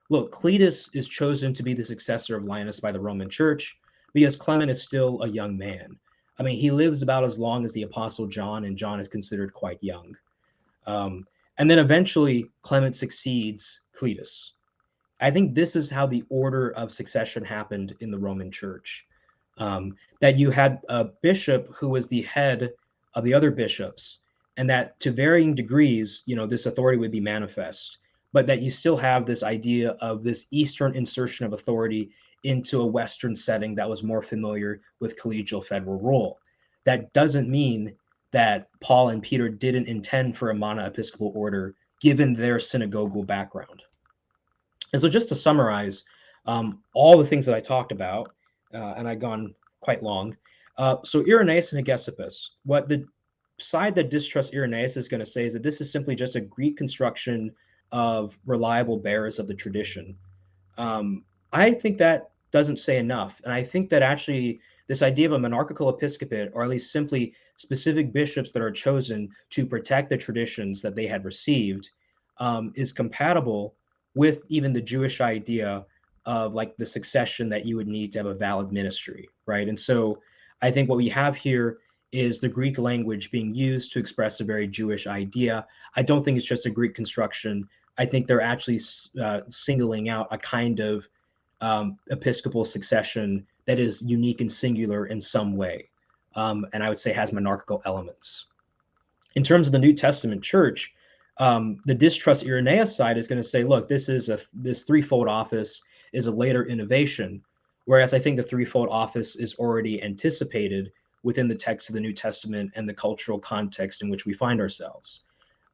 Look, Cletus is chosen to be the successor of Linus by the Roman church because Clement is still a young man. I mean, he lives about as long as the Apostle John, and John is considered quite young. And then eventually Clement succeeds Cletus. I think this is how the order of succession happened in the Roman church. That you had a bishop who was the head of the other bishops, and that to varying degrees, this authority would be manifest, but that you still have this idea of this Eastern insertion of authority into a Western setting that was more familiar with collegial federal rule. That doesn't mean that Paul and Peter didn't intend for a monoepiscopal order, given their synagogal background. And so just to summarize all the things that I talked about, and I've gone quite long. So Irenaeus and Hegessipus, what the side that distrusts Irenaeus is going to say is that this is simply just a Greek construction of reliable bearers of the tradition. I think that doesn't say enough. And I think that actually this idea of a monarchical episcopate, or at least simply specific bishops that are chosen to protect the traditions that they had received, is compatible with even the Jewish idea of like the succession that you would need to have a valid ministry, right? And so I think what we have here is the Greek language being used to express a very Jewish idea. I don't think it's just a Greek construction. I think they're actually singling out a kind of episcopal succession that is unique and singular in some way, and I would say has monarchical elements. In terms of the New Testament church, the distrust Irenaeus side is going to say, look, this threefold office is a later innovation, whereas I think the threefold office is already anticipated within the text of the New Testament and the cultural context in which we find ourselves.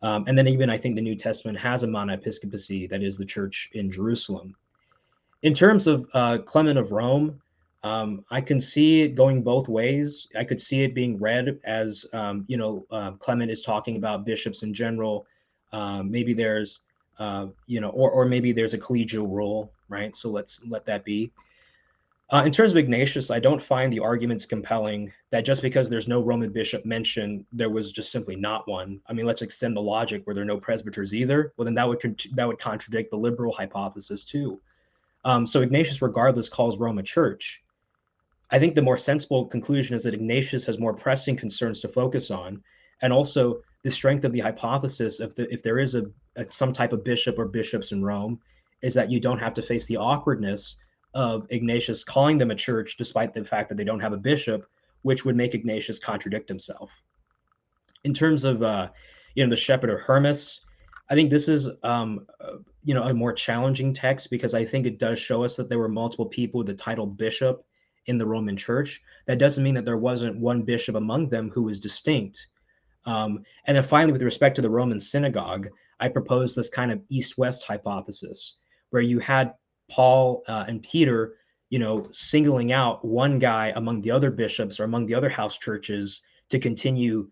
And then even I think the New Testament has a monoepiscopacy, that is the church in Jerusalem. In terms of Clement of Rome, I can see it going both ways. I could see it being read as, Clement is talking about bishops in general. Maybe there's, or maybe there's a collegial rule, right? So let's let that be. In terms of Ignatius, I don't find the arguments compelling that just because there's no Roman bishop mentioned, there was just simply not one. I mean, let's extend the logic where there are no presbyters either. Well, then that would contradict the liberal hypothesis too. So Ignatius, regardless, calls Rome a church. I think the more sensible conclusion is that Ignatius has more pressing concerns to focus on, and also the strength of the hypothesis if there is some type of bishop or bishops in Rome, is that you don't have to face the awkwardness of Ignatius calling them a church, despite the fact that they don't have a bishop, which would make Ignatius contradict himself. In terms of, the Shepherd of Hermas, I think this is, a more challenging text because I think it does show us that there were multiple people with the title bishop in the Roman church. That doesn't mean that there wasn't one bishop among them who was distinct. And then finally, with respect to the Roman synagogue, I propose this kind of east-west hypothesis where you had Paul and Peter, singling out one guy among the other bishops or among the other house churches to continue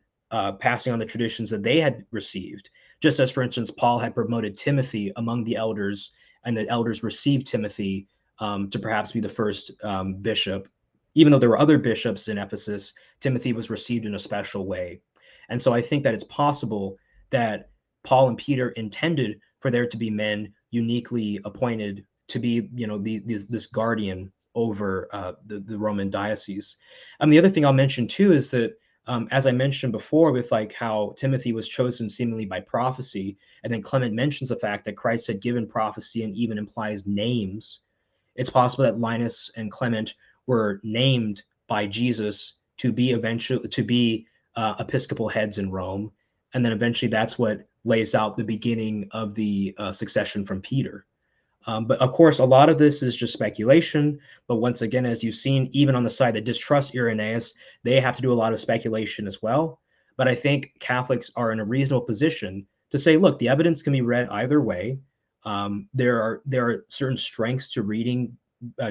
passing on the traditions that they had received. Just as, for instance, Paul had promoted Timothy among the elders and the elders received Timothy to perhaps be the first bishop. Even though there were other bishops in Ephesus, Timothy was received in a special way. And so I think that it's possible that Paul and Peter intended for there to be men uniquely appointed to be, this guardian over the Roman diocese. The other thing I'll mention too is that, as I mentioned before, with like how Timothy was chosen seemingly by prophecy, and then Clement mentions the fact that Christ had given prophecy and even implies names. It's possible that Linus and Clement were named by Jesus to be episcopal heads in Rome, and then eventually that's what lays out the beginning of the succession from Peter. But of course, a lot of this is just speculation. But once again, as you've seen, even on the side that distrust Irenaeus, they have to do a lot of speculation as well. But I think Catholics are in a reasonable position to say, look, the evidence can be read either way. There are certain strengths to reading,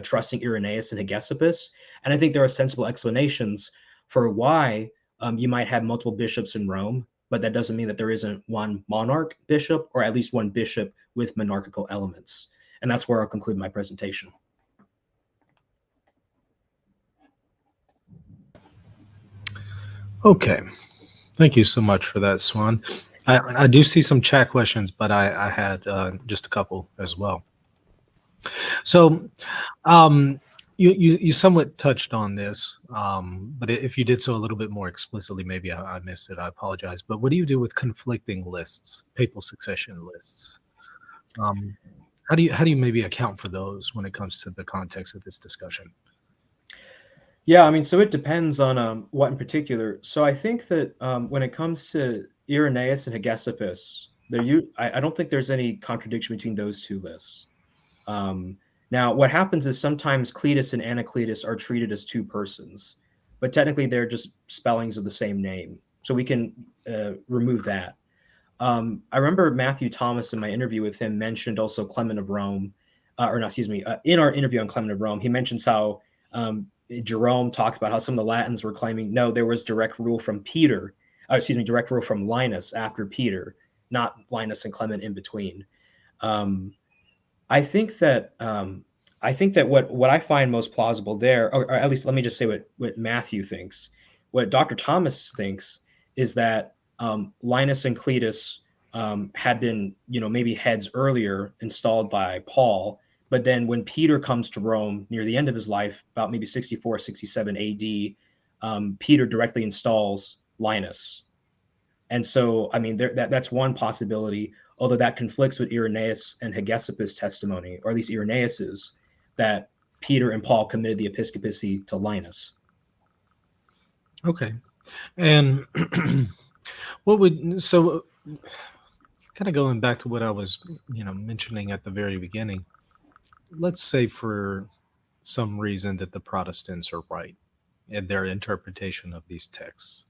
trusting Irenaeus and Hegessipus, and I think there are sensible explanations for why you might have multiple bishops in Rome, but that doesn't mean that there isn't one monarch bishop, or at least one bishop with monarchical elements. And that's where I'll conclude my presentation. Okay. Thank you so much for that, Suan. I do see some chat questions, but I had just a couple as well. So you somewhat touched on this, but if you did so a little bit more explicitly, maybe I missed it. I apologize. But what do you do with conflicting lists, papal succession lists? How do you maybe account for those when it comes to the context of this discussion? Yeah, so it depends on what in particular. So I think that when it comes to Irenaeus and Hegessipus, I don't think there's any contradiction between those two lists. Now, what happens is sometimes Cletus and Anacletus are treated as two persons, but technically they're just spellings of the same name. So we can remove that. I remember Matthew Thomas in my interview with him mentioned also Clement of Rome, in our interview on Clement of Rome, he mentions how Jerome talks about how some of the Latins were claiming, no, there was direct rule from direct rule from Linus after Peter, not Linus and Clement in between. I think that what I find most plausible there, or at least let me just say what Matthew thinks. What Dr. Thomas thinks is that Linus and Cletus had been, maybe heads earlier installed by Paul, but then when Peter comes to Rome near the end of his life, about maybe 64, 67 AD, Peter directly installs Linus. And so, that's one possibility, although that conflicts with Irenaeus and Hegessipus' testimony, or at least Irenaeus's, that Peter and Paul committed the episcopacy to Linus. Okay. And kind of going back to what I was, mentioning at the very beginning, let's say for some reason that the Protestants are right in their interpretation of these texts.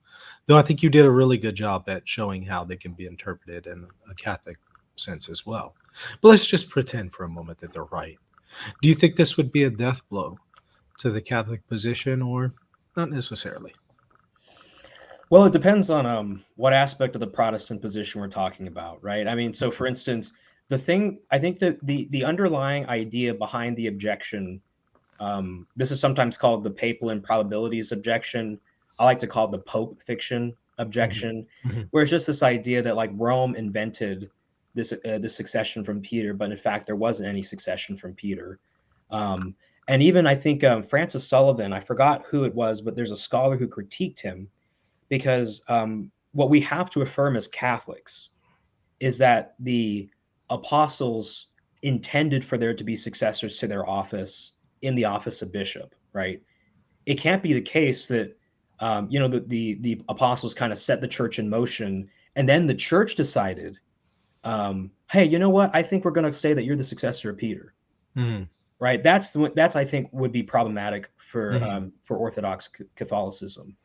Though I think you did a really good job at showing how they can be interpreted in a Catholic sense as well. But let's just pretend for a moment that they're right. Do you think this would be a death blow to the Catholic position, or not necessarily? Well, it depends on what aspect of the Protestant position we're talking about, right? So for instance, I think that the underlying idea behind the objection, this is sometimes called the papal improbabilities objection. I like to call it the Pope fiction objection, where it's just this idea that like Rome invented this succession from Peter, but in fact there wasn't any succession from Peter. And even I think Francis Sullivan, I forgot who it was, but there's a scholar who critiqued him because what we have to affirm as Catholics is that the apostles intended for there to be successors to their office in the office of bishop, right? It can't be the case that the apostles kind of set the church in motion, and then the church decided, hey, you know what? I think we're going to say that you're the successor of Peter, right? That's I think would be problematic for Orthodox Catholicism.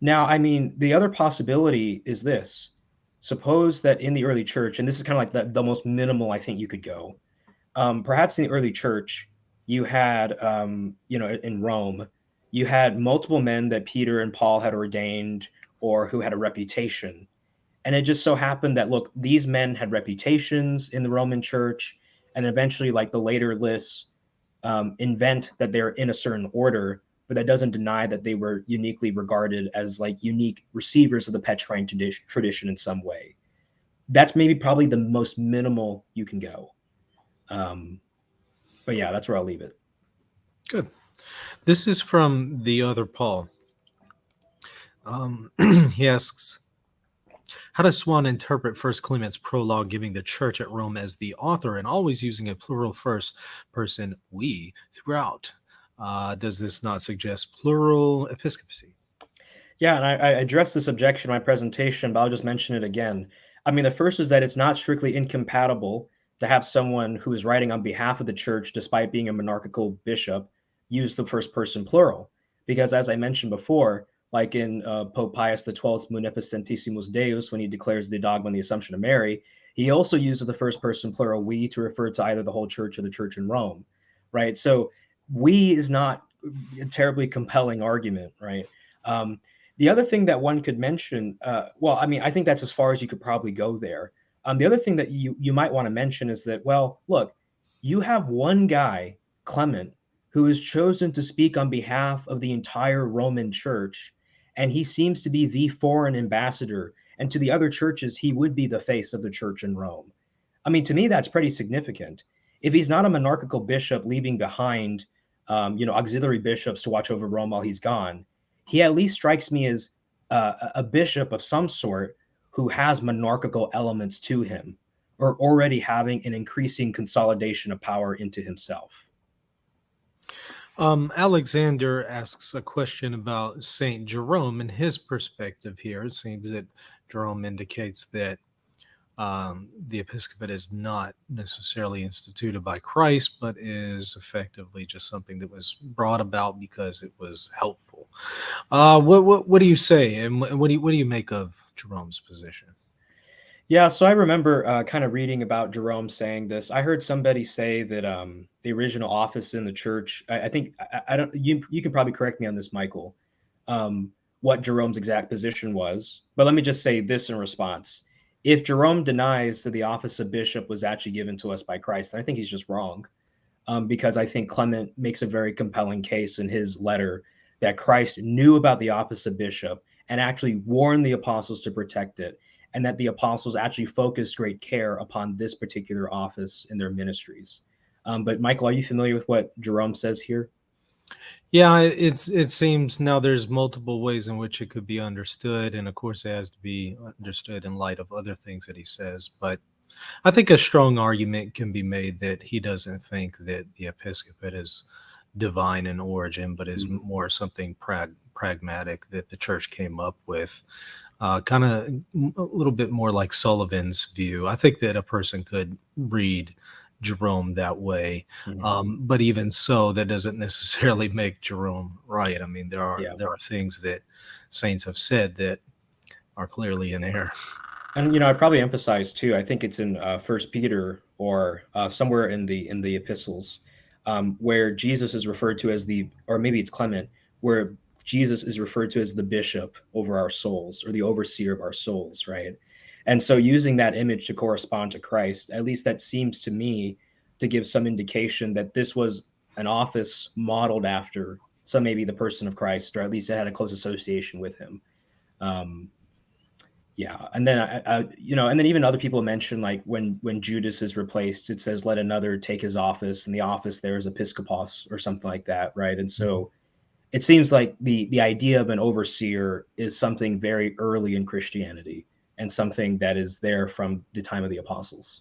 Now, the other possibility is this. Suppose that in the early church, and this is kind of like the most minimal I think you could go, perhaps in the early church, you had, in Rome, you had multiple men that Peter and Paul had ordained or who had a reputation. And it just so happened that, look, these men had reputations in the Roman church, And eventually, like the later lists invent that they're in a certain order, but that doesn't deny that they were uniquely regarded as like unique receivers of the Petrine tradition in some way. That's maybe probably the most minimal you can go. But yeah, that's where I'll leave it. Good. This is from the other Paul. He asks, how does Suan interpret First Clement's prologue, giving the church at Rome as the author and always using a plural first person we throughout? Does this not suggest plural episcopacy? Yeah, and I addressed this objection in my presentation, but I'll just mention it again. I mean, the first is that it's not strictly incompatible to have someone who is writing on behalf of the church, despite being a monarchical bishop, use the first person plural. Because as I mentioned before, like in Pope Pius XII's Monepiscopacy Deus, when he declares the dogma and the Assumption of Mary, he also uses the first person plural we to refer to either the whole church or the church in Rome, right? So we is not a terribly compelling argument, right? The other thing that one could mention, well, I mean, I think that's as far as you could probably go there. The other thing that you might want to mention is that, well, look, you have one guy, Clement, who is chosen to speak on behalf of the entire Roman Church, and he seems to be the foreign ambassador. And to the other churches, he would be the face of the church in Rome. I mean, to me, that's pretty significant. If he's not a monarchical bishop leaving behind, auxiliary bishops to watch over Rome while he's gone, he at least strikes me as a bishop of some sort who has monarchical elements to him, or already having an increasing consolidation of power into himself. Alexander asks a question about Saint Jerome and his perspective here. It seems that Jerome indicates that the episcopate is not necessarily instituted by Christ, but is effectively just something that was brought about because it was helpful. What do you say, and what do you make of Jerome's position? Yeah, so I remember kind of reading about Jerome saying this. I heard somebody say that the original office in the church, I think, I don't, you can probably correct me on this, Michael, what Jerome's exact position was. But let me just say this in response. If Jerome denies that the office of bishop was actually given to us by Christ, then I think he's just wrong, because I think Clement makes a very compelling case in his letter that Christ knew about the office of bishop and actually warned the apostles to protect it, and that the apostles actually focused great care upon this particular office in their ministries. But Michael, are you familiar with what Jerome says here? Yeah, it seems now there's multiple ways in which it could be understood, and of course it has to be understood in light of other things that he says. But I think a strong argument can be made that he doesn't think that the episcopate is divine in origin, but is more something pragmatic that the church came up with. Kind of a little bit more like Sullivan's view. I think that a person could read Jerome that way, but even so, that doesn't necessarily make Jerome right. I mean, there are things that saints have said that are clearly in error. And I probably emphasize too. I think it's in First Peter or somewhere in the epistles where Jesus is referred to as or maybe it's Clement, where Jesus is referred to as the bishop over our souls, or the overseer of our souls, right? And so using that image to correspond to Christ, at least that seems to me to give some indication that this was an office modeled after maybe the person of Christ, or at least it had a close association with him. And then and then even other people mention, like when Judas is replaced, it says, "Let another take his office," and the office there is episkopos or something like that, right? And so it seems like the idea of an overseer is something very early in Christianity, and something that is there from the time of the apostles.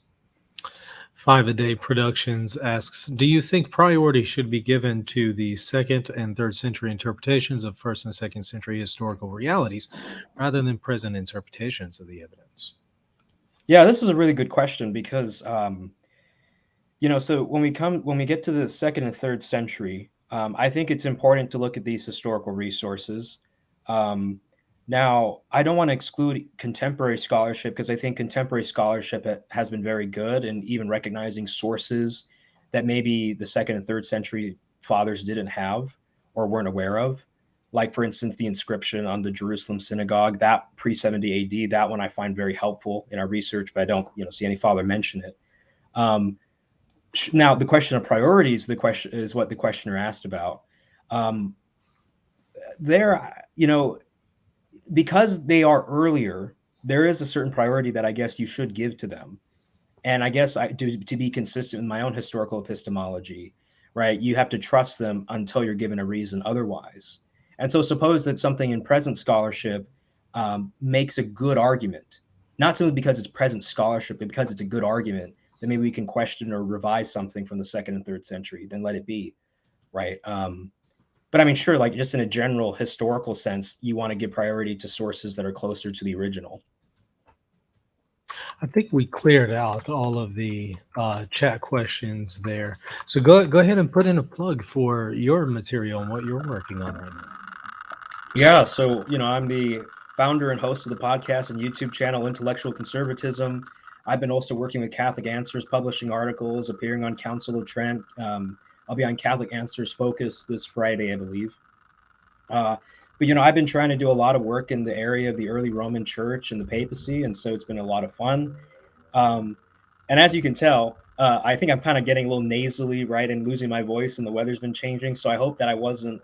5-A-Day Productions asks, do you think priority should be given to the 2nd and 3rd century interpretations of 1st and 2nd century historical realities rather than present interpretations of the evidence? Yeah, this is a really good question because, so when we get to the 2nd and 3rd century, I think it's important to look at these historical resources. Now, I don't want to exclude contemporary scholarship, because I think contemporary scholarship has been very good, and even recognizing sources that maybe the 2nd and 3rd century fathers didn't have or weren't aware of. Like, for instance, the inscription on the Jerusalem synagogue, that pre-70 AD, that one I find very helpful in our research, but I don't see any father mention it. Now, the question of priorities, the question is what the questioner asked about. There, because they are earlier, there is a certain priority that I guess you should give to them. And I guess to be consistent in my own historical epistemology, right, you have to trust them until you're given a reason otherwise. And so suppose that something in present scholarship makes a good argument, not simply because it's present scholarship, but because it's a good argument, then maybe we can question or revise something from the 2nd and 3rd century, then let it be, right? But I mean, sure, like just in a general historical sense, you want to give priority to sources that are closer to the original. I think we cleared out all of the chat questions there. So go ahead and put in a plug for your material and what you're working on right now. Yeah, so, I'm the founder and host of the podcast and YouTube channel Intellectual Conservatism. I've been also working with Catholic Answers, publishing articles, appearing on Council of Trent. I'll be on Catholic Answers Focus this Friday, I believe. But, I've been trying to do a lot of work in the area of the early Roman Church and the papacy, and so it's been a lot of fun. And as you can tell, I think I'm kind of getting a little nasally, right, and losing my voice, and the weather's been changing, so I hope that I wasn't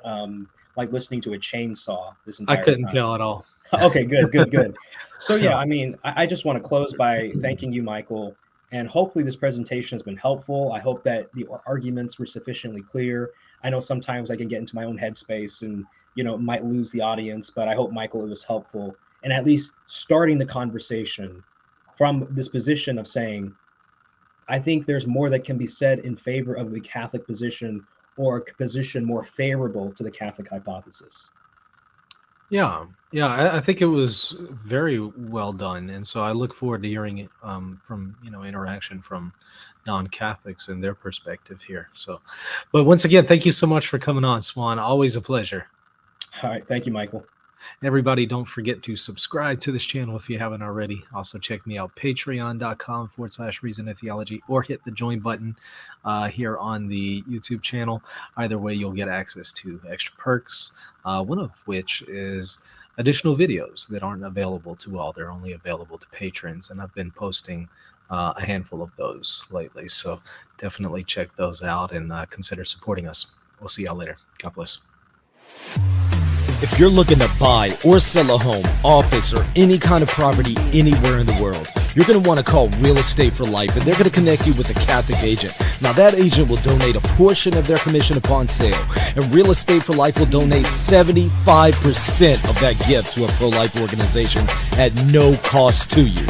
like listening to a chainsaw this entire time. I couldn't tell at all. Okay, good. So yeah, I mean, I just want to close by thanking you, Michael, and hopefully this presentation has been helpful. I hope that the arguments were sufficiently clear. I know sometimes I can get into my own headspace and, might lose the audience, but I hope, Michael, it was helpful. And at least starting the conversation from this position of saying, I think there's more that can be said in favor of the Catholic position or a position more favorable to the Catholic hypothesis. Yeah, I think it was very well done, and so I look forward to hearing it from interaction from non-Catholics and their perspective here. So, but once again, thank you so much for coming on, Suan. Always a pleasure. All right, thank you, Michael. Everybody, don't forget to subscribe to this channel if you haven't already. Also, check me out, patreon.com/Reason and Theology, or hit the join button here on the YouTube channel. Either way, you'll get access to extra perks, one of which is additional videos that aren't available to all. They're only available to patrons, and I've been posting a handful of those lately. So definitely check those out and consider supporting us. We'll see y'all later. God bless. If you're looking to buy or sell a home, office, or any kind of property anywhere in the world, you're going to want to call Real Estate for Life, and they're going to connect you with a Catholic agent. Now, that agent will donate a portion of their commission upon sale, and Real Estate for Life will donate 75% of that gift to a pro-life organization at no cost to you.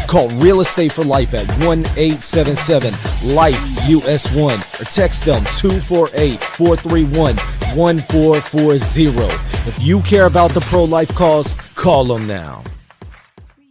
Call Real Estate for Life at 1-877-LIFE-US1 or text them 248-431-1440. If you care about the pro-life cause, call them now.